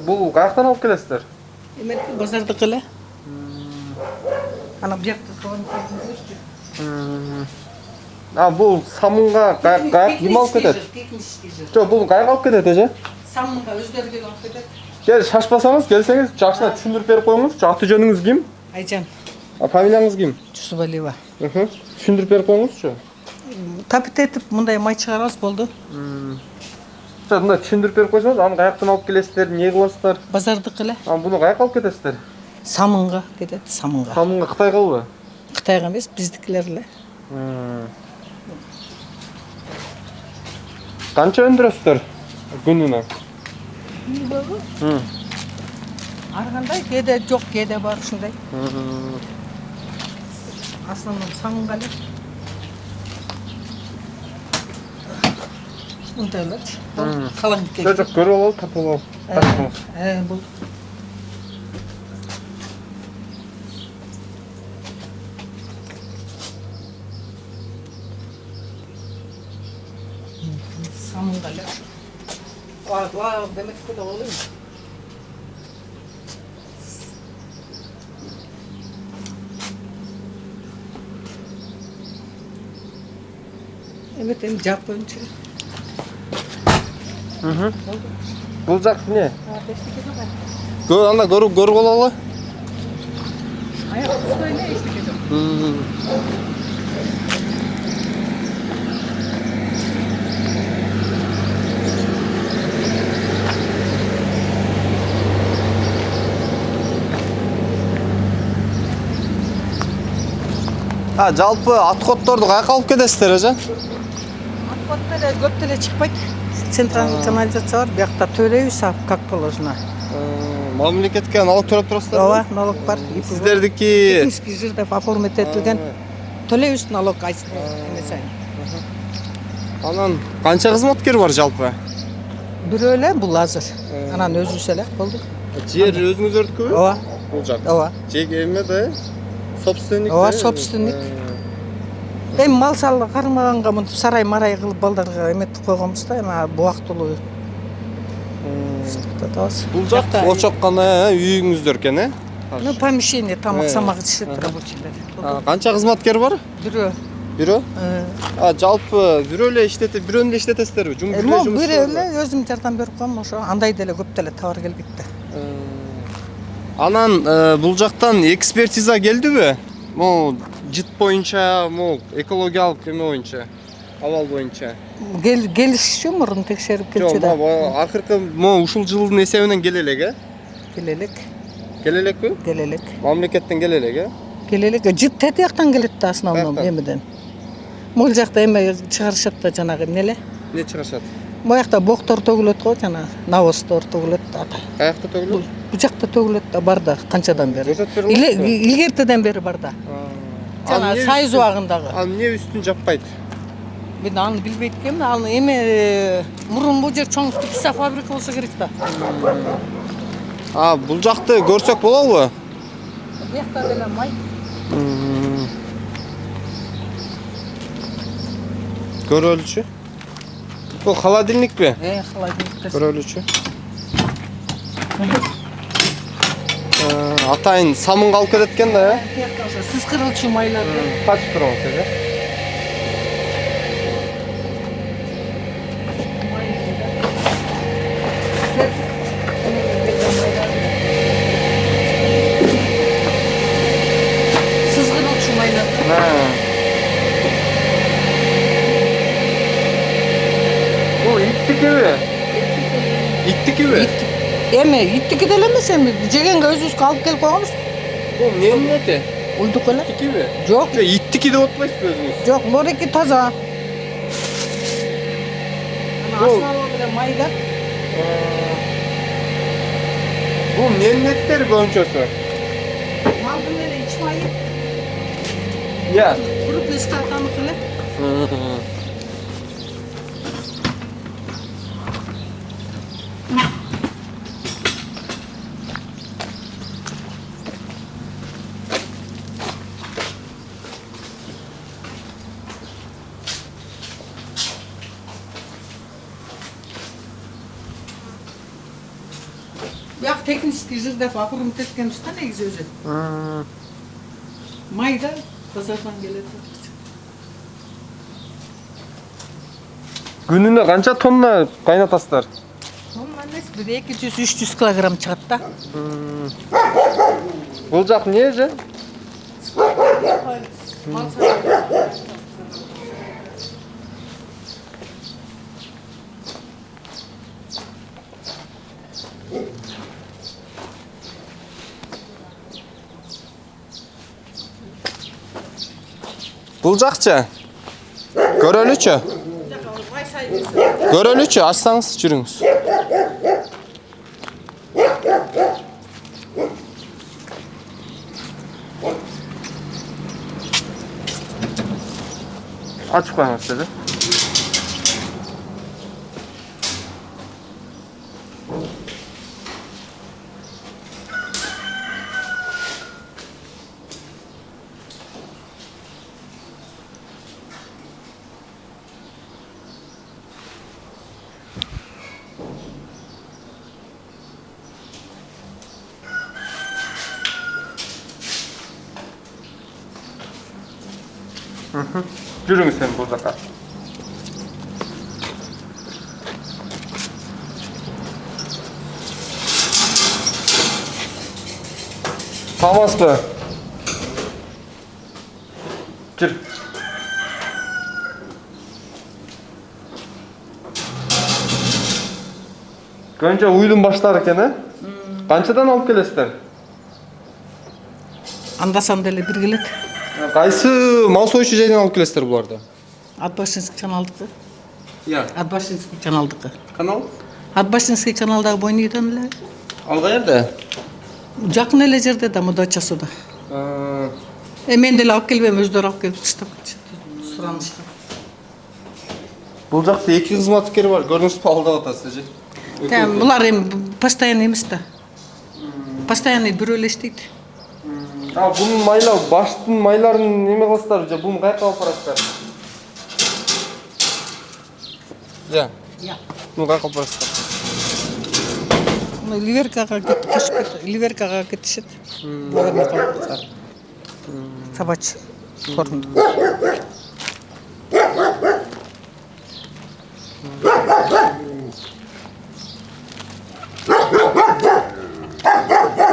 Бул каяктан алып келесиздер? Эмелки базардыкы эле. Ана биякта тоон Бул самынга каяк ким алып кетет? Жок, бул каяка алып кетет эже? Самынға өздері келіп алып кетеді. Gel şaşmasanız gelseniz жақшына түсіндіріп беріп қойыңыз. Аты жөніңіз кім? Айжан, Фамилияңыз кім? Жүсіпәлиева. Түсіндіріп беріп қойыңызшы. Тапит етіп, мұндай май шығарамыз болды. Мындай түсіндіріп беріп қойсаңыз, аны қаяқтан алып келесіздер, не қыласыздар? Базарды қылы. Бұны қаяққа алып кетесіздер? Самынға кетеді, самынға. Самынға Қытайға ғой? Қытайға емес, біздікілерлі. Қанша өндіресіздер күніне? Арғандай, кеде жоқ, кеде бар шындай. Асылының самынға әлі. Ұндайлады. Қалаң келді. Жоқ, көріп алып, тапып алып. Бұл самынға әлі. Demek ki oluyor. Evet, hem cevap önce. Бұл жақ не? Анда көріп олалы? Ayak üstüne eşlik ediyorum. Жалпы отходторду қаяққа алып кетесіздер, әже? Отходтар көптеле шықпайды. Центральный канализация бар, бұяқта төлейбіз, как положено. Мемлекетке налог төлеп тұрасыздар? Ооба, налог бар. Сіздердікі Технический жерде оформить етілген. Төлейбіз налог айсыз. Анан қанша қызметкер бар жалпы? Біреулі бұл азыр. Анан өзі селек болды. Жер өзіңіздердікі бе? Ооба. Бұл жақ. Ооба. Жеке еме де? Собственник? Ооба, собственник. Эми мал салы кармаганга мынтип сарай-марай кылып балдарга эметип койгонбуз да, эми буактуулуу. Бул жак очок гана үйүңүздөр экен, э? Ну, помещение, тамак-самак ичишет рабочийлер. Канча кызматкер бар? Бирөө. Бирөө? Жалпы бирөө эле иштетип, бирөөнү эле иштетесиздерби? Бирөө эле өзүм жардам берип коем, ошо андай деле көп деле товар келбейт да. Анан бул жактан экспертиза келдиби? Могу жыт боюнча, могу экологиялык эме боюнча, абал боюнча. Келишиши мурун текшерип келчү да. Акыркы могу ушул жылдын эсебинен келелек, э? Келелек. Келелекпи? Келелек. Мамлекеттен келелек, э? Келелек. Жыт тетияктан келет да основном эмеден. Могул жакта эме чыгарышат да жанагы эмнеле? Не чыгарышат? Моякта боктор төгүлөт го, жана навоздор төгүлөт да. Каякта төгүлөт? Бул жакта төгүлөт да, бар да, канчадан бери. Көрсөтүп Илгертеден бери бар да. Жана сайыз убагындагы. Ал эмне үстүн жаппайт? Мен аны билбейт экенмин. Ал эме мурун бул жер чоң птица фабрика болсо керек да. Бул жакты көрсөк болобу? Бuyakta деле май. Көрөлүчү. Бул холодильникпи? Холодильник. Көрөлүчү. Атайын самын калып кетет экен да, э? Сиз кырылчу майлар. Качып турабыз, э? Сиз кырылчу майлар. Бул иттикиби? Иттикиби? Эме иттики деле эмес, эми жегенге өзүбүз алып келип койгонбуз. Бул эмнең эти? Уйдук эле. Иттикиби? Жок. Иттики деп атпайсызбы өзүңүз? Жок, мореки таза. Асмалы деле майда. Бул эмнең еттери көбүнчөсү? Малдын эле ич майы. Я. Крупный стаканыкы эле. Бияк технический жерде оформить эткенбиз да негизи өзү. Майда базардан келет. Күнүнө канча тонна кайнатасыздар? Тонна Bir 200-300 kilogram çıkart da. Bulacak niye же? Bulacakça. Görölüçü. Görölüçü açsanız жүріңіз. Açık koymak dedi. Жүріңіз sen бұл жаққа. Tamaz mı? Жүр. Önce uydun başlar eкен, Qanchadan alып келесіздер? Анда-санда эле бир келет. Qaysı mal soyucu жайдан алып келесіздер бұларды? Атбашинский каналдыкы. Иә. Атбашинский каналдыкы. Канал? Атбашинский каналдагы бойнуйдан эле. Ал каерде? Жакын эле жерде да мудачасуда. Мен деле алып келбейм, өздөрү алып келип таштап кетишет. Суранышка. Бұл жақта екі қызматкер бар, көрдіңіз бе алдап атасыз же? Булар эми постоянно эмес да. Постоянно бирөө эле иштейт. Бұның майлау, баштың майларын неме қыласыздар же? Бұны қайқа алып барасыздар? Иә. Бұны қайқа алып барасыздар? Ливеркага кетишет. Собачий корм.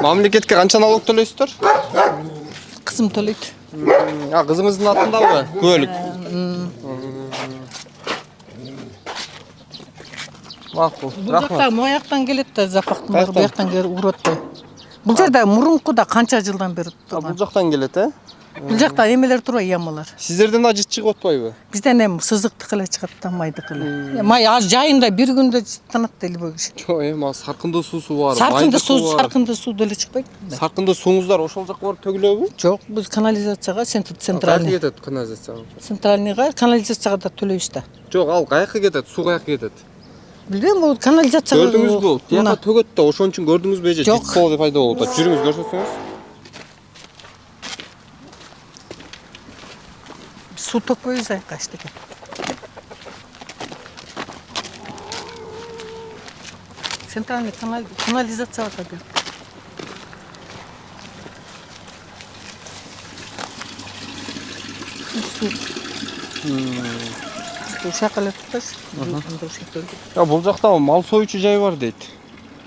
Мамлекетке қанша налог төлейсіздер? Кызым төлөйт. Қызыңыздың атындабы? Көлік. Мақұл. Бул жакта мояктан келет да, запактын бары бияктан келип урат да. Бул жерде мурункуда канча жылдан бери турган. Бұл жақтан келет, э? Бул жакта эмелер турбайбы, ямалар. Сіздерден да жыт чыгып атпайбы? Бизден эми сызыктык эле чыгат да, майдык эле. Май жайында бир күндө жыттанат да эле киши. Жок, эми саркынды суусу бар. Саркынды суу деле чыкпайт. Саркынды сууңуздар ошол жакка барып төгүлөбү? Жок, биз канализацияга Центральный кетет канализацияга. Центральныйга канализацияга да төлөйбүз да. Жок, ал каяка кетет? Суу каяка кетет? Билбейм, бул канализацияга. Көрдүңүзбү? Тияка төгөт да, ошон үчүн көрдүңүзбү же? Жок. Жит болуп деп пайда болуп атат. Жүрүңүз көрсөтсөңүз. Суу төкпөйбүз айка эчтеке. Центральный канализацияга да. Ушакалап турбайбыз. Бул жакта мал союучу жай бар дейт.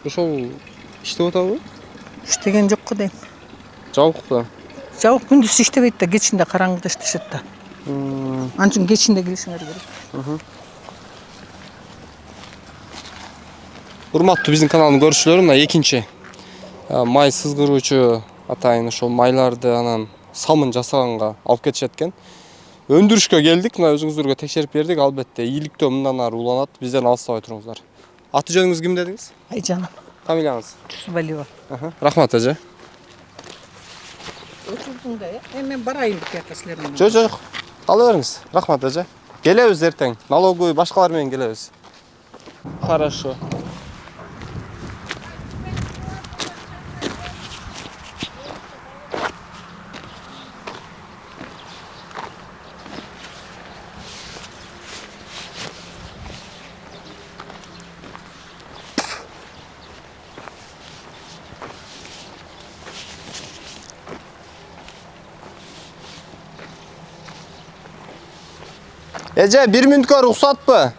Ошол иштеп атабы? Иштеген жок го дейм. Жабык да. Жабык күндүз иштебейт да, кечинде караңгыда иштешет да. Анчын кечинде келишиңер керек. Урматтуу биздин каналдын көрүүчүлөрү, мына экинчи май сызгыруучу атайын ошол майларды анан самын жасаганга алып кетишет экен. Өндүрүшкө келдик, мына өзүңүздөргө текшерип бердик. Албетте ийгиликтөө мындан ары уланат. Бизден алыстабай туруңуздар. Аты жөнүңүз ким дедиңиз? Айжан. Фамилияңыз? Тусубалиева. Рахмат эже. Отурдуң да, мен барайын бияка силер менен. Жок, кала бериңиз. Рахмат эже. Келебиз эртең. Налоговый башкалар менен келебиз. Хорошо. Эже, 1 мүнөткө уруксатпы?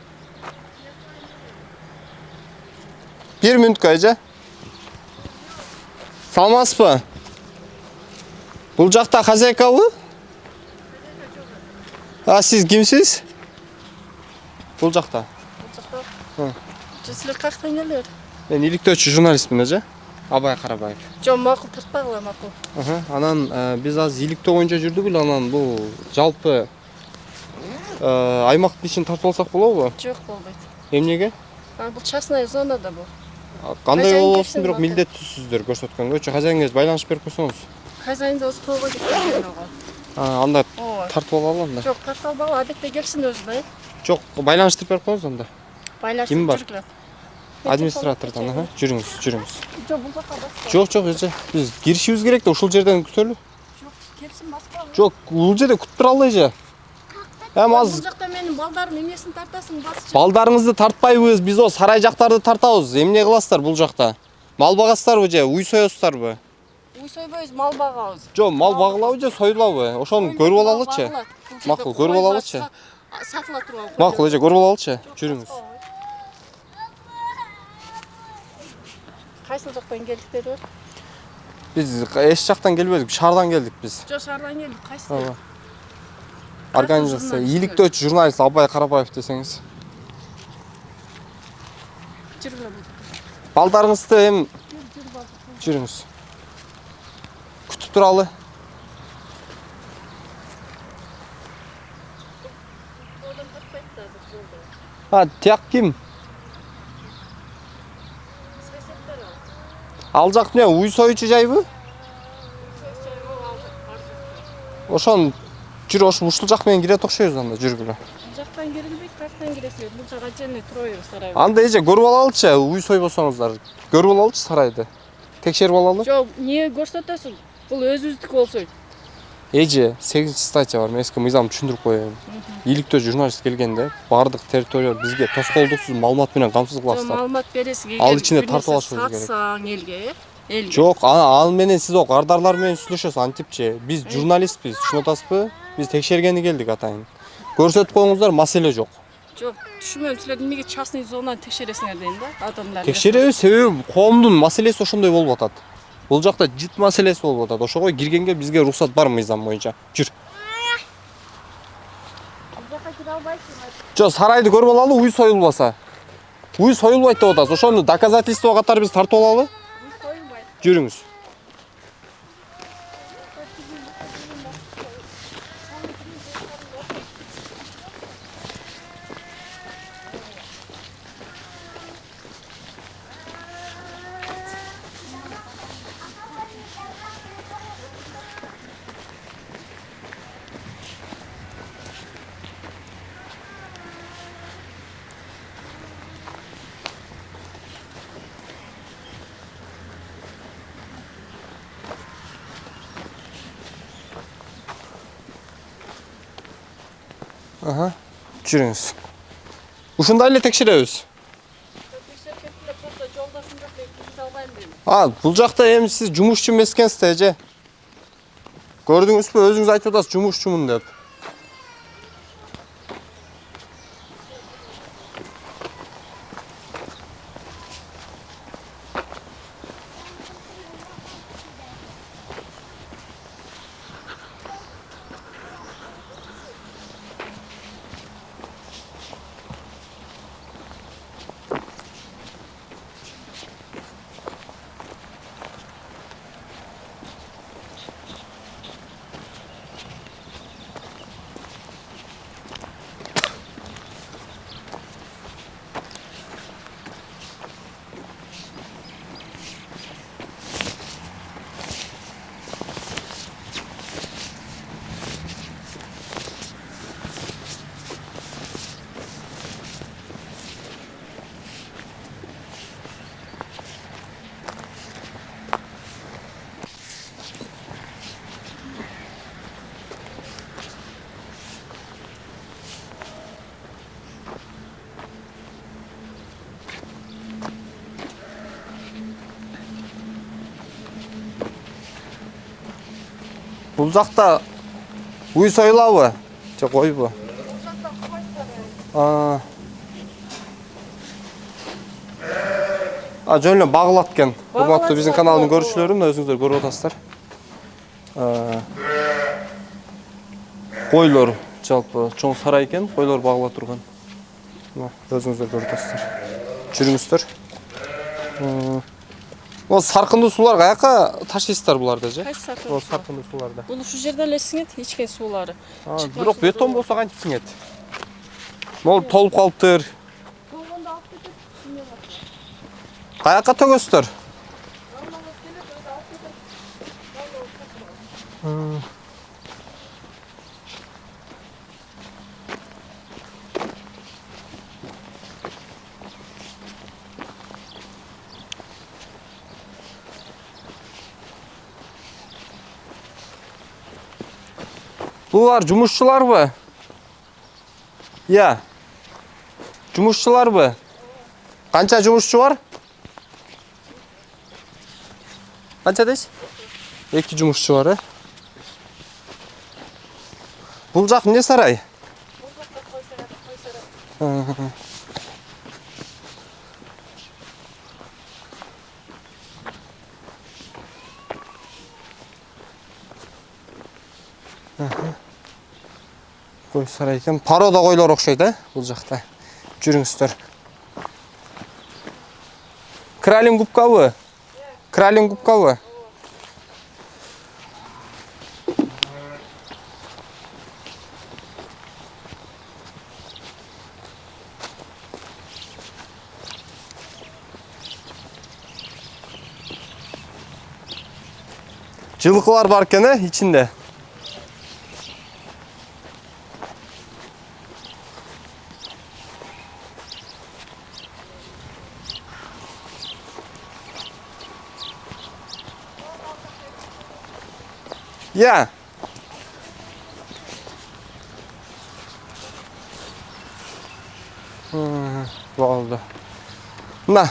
1 20 мүнөткө эже. Саламатсызбы? Бул жакта хозяйкабы? Сиз кимсиз? Бул жакта. Силер каяктан келдиңер? Мен иликтөөчү журналистмин эже. Абай Карабаев. Жок, макул, тартпагыла макул. Анан биз азыр иликтөө боюнча жүрдүк эле, анан бул жалпы аймактын ишин тартып алсак болобу? Жок, болбойт. Эмнеге? Бул частная зонада бул. Кандай Хозяин болобу келсин бирок макул. милдеттүүсүздөр көрсөткөнгөчү. Хозяингиз байланыш берип койсоңуз. Хозяин өзү толго кеткен ого. Анда Ооба. тартып алалы анда. Жок, тартып албагыла, адекте келсин өзү да. Жок, байланыштырып берип коюңуз анда. Байлаштырып Ким бар? жүргүлө. Администратордон, жүрүңүз, жүрүңүз. Жок, бул жака баска. Жок, эже. Биз киришибиз керек да, ушул жерден күтөлү. Жок, келсин баска. Жок, бул жерде күтүп туралы эже. Бул Аз жакта менин балдарым эмнесин тартасың, басчы. балдарыңызды тартпайбыз, биз о сарай жактарды тартабыз. Эмне кыласыздар бул жакта? Мал багасыздарбы же, уй соёсуздарбы? Уй сойбойбуз, мал багабыз. Жок, мал багылабы же союлабы? Ошону көрүп алалычы. Макул, көрүп алалычы. Сатыла турган. Макул эже, көрүп алалычы. Жүрүңүз. Кайсыл жактан келдиктер? Биз эч жактан келбедик, шаардан келдик биз. Жок, шаардан келдик. Кайсыл? Организация иликтөөчү журналист Абай Карабаев десеңиз. Жүргүлө. Балдарыңызды эми жүрүңүз. Күтүп туралы. Тияк ким? Ал жак эмне, уй союучу жайбы? Ошон жүр, ушул жак менен кире окшойбуз анда, жүргүлө. Жактан кирилбейт, каяктан киресиз? Бул жак отдельный троер сарай. Анда эже көрүп алалычы, уй сойбосоңуздар. Көрүп алалычы сарайды. Текшерип алалы. Жок, эмне көрсөтөсүң? Бул өзүбүздүкү болсо. Эже, 8 статья бар, мен эски мыйзамды түшүндүрүп коеюн. Иликтөө журналист келгенде бардык территория бизге тоскоолдуксуз маалымат менен камсыз кыласыздар. Маалымат бересиз. Ал ичинде тартып алышыбыз керек. Сатсаң элге, элге. Жок, ал менен сиз кардарлар менен сүйлөшөсүз, антипчи. Биз журналистпиз, түшүнүп атасызбы? Биз текшергени келдик атайын. Көрсөтүп коюңуздар, маселе жок. Жок, түшүнбөйм, силер эмнеге частный зонаны текшересиңер дейм да, адамдар. Текшеребиз, себеби коомдун маселеси ошондой болуп атат. Бул жакта жит маселеси болуп атат. Ошого киргенге бизге уруксат бар мыйзам боюнча. Жүр. Жок, сарайды көрүп алалы, уй союлбаса. Уй союлбайт деп атасыз. Ошону доказательство катары биз тартып алалы. Жүрүңүз. Жүрүңүз. Ушундай эле текшеребиз. Бул жакта эми сиз жумушчу эмес экенсиз да, эже. Көрдүңүзбү, өзүңүз айтып атасыз жумушчумун деп. Бул жакта уй союлабы? Же койбу? Жөн эле багылат экен. Урматтуу биздин каналдын Багылат, көрүүчүлөрү, мына өзүңүздөр көрүп атасыздар. Койлор жалпы чоң сарай экен, койлор багыла турган. Мына өзүңүздөр көрүп атасыздар. Жүрүңүздөр. О, саркындуу суулар каяка ташыйсыздар буларды же? Кайсы саркындуу О, саркындуу сууларды. Бул ушу жерде эле сиңет, ичкен суулары. Бирок бетон болсо кантип сиңет? Могу толуп калыптыр. Каяка төгөсүздөр? Булар жумушчуларбы? Я. Жумушчуларбы? Канча жумушчу бар? Канча дейсиз? 2 жумушчу бар, Бул жак эмне сарай? Кой сарай экен. Парода койлор окшойт, бул жакта. Жүрүңүздөр. Кралин губкабы? Кралин губкабы? Жылкылар бар экен, ичинде. Я. Болду. Мына,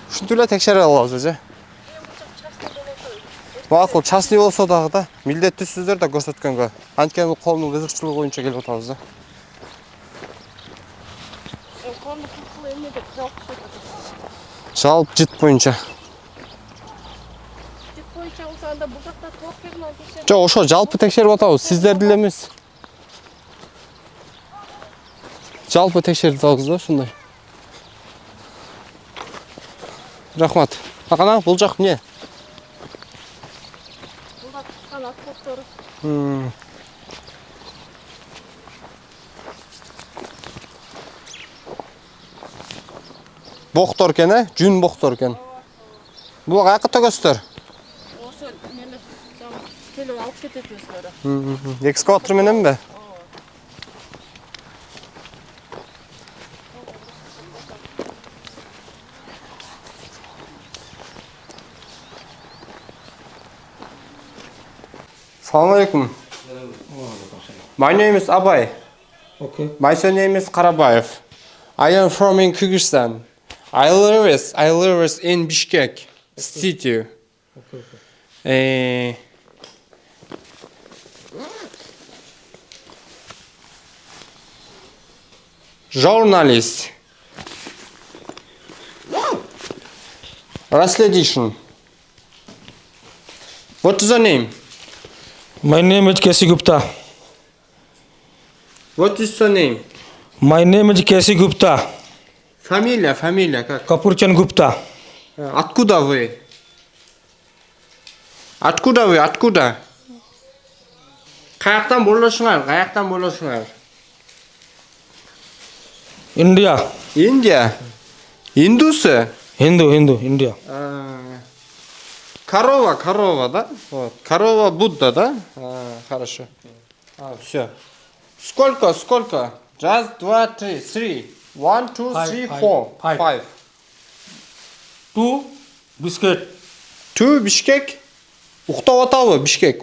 ушинтип эле текшере алабыз, же? Макул, частный болсо дагы да, милдеттүүсүздөр да көрсөткөнгө. Анткени бул коомдун кызыкчылыгы боюнча келип атабыз да. Жалпы жит боюнча. Жок, ошо жалпы текшерип атабыз, сиздерди эле эмес. Жалпы текшерип атабыз да, ушундай. Рахмат. Акана, бул жак эмне? Боктор экен, жүн боктор экен. Бул каяка төгөсүздөр? Ошо эмелер келип алып кетет өзлөрү. Экскаватор мененби? Assalamu alaikum. My name is Abay. Okay. My surname is Karabayev. I am from in Kyrgyzstan. I live in Bishkek city. Journalist. Расследишн. What is the name? My name is K.C. Gupta. What is your name? My name is K.C. Gupta. Фамилия как? Kapurchan Gupta. Откуда вы? Откуда? Каяктан болушуңар? India. Индия. Индусы? Hindu, India. Корова, да? Вот. Корова Будда, да? Хорошо. Все. Сколько? Раз, два, три, three. 1, 2, 3, 4, 5. 2 biscuit. 2 Бишкек. Уктап атабы Бишкек?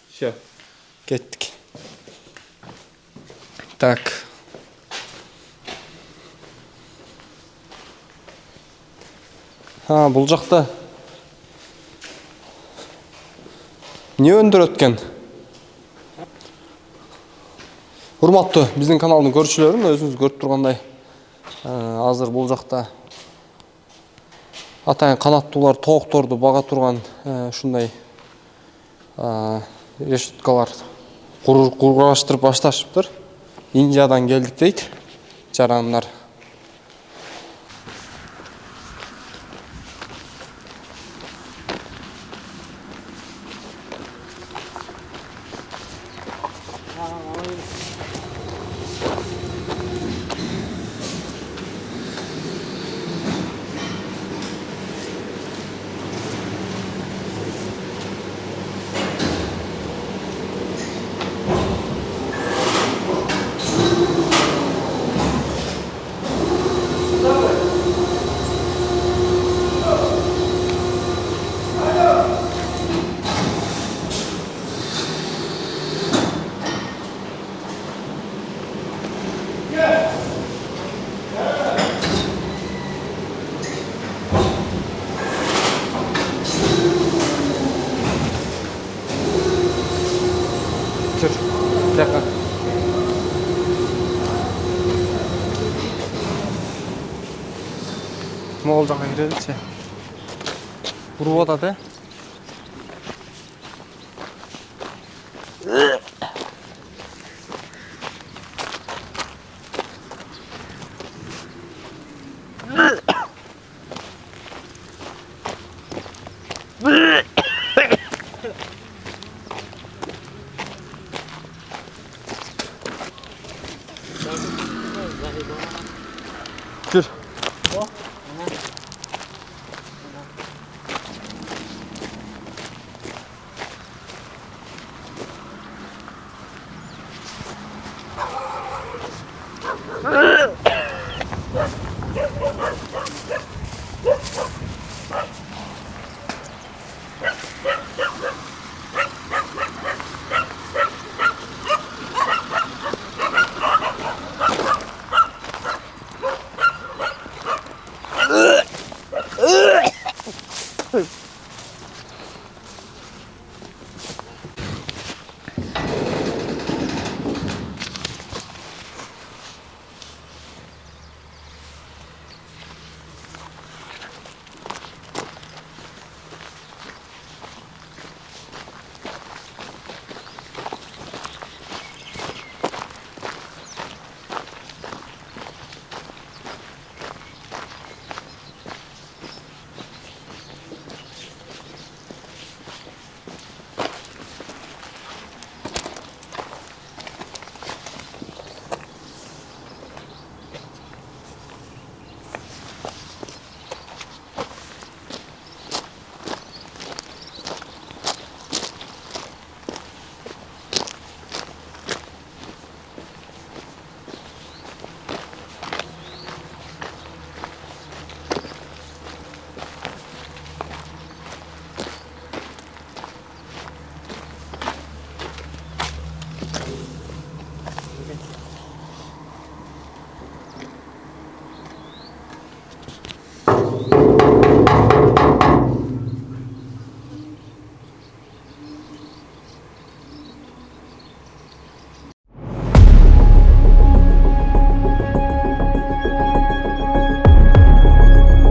Все. Кеттик. Так. Бул жакта не өндүрөт экен? Урматтуу биздин каналдын көрүүчүлөрү, өзүңүз көрүп тургандай, азыр бул жакта атайын канаттуулар тоокторду бага турган ушундай решеткалар кураштырып башташыптыр. Индиядан келдик дейт жарандар. Dur. Bir dakika. Ne olacak girelim Buraya da de.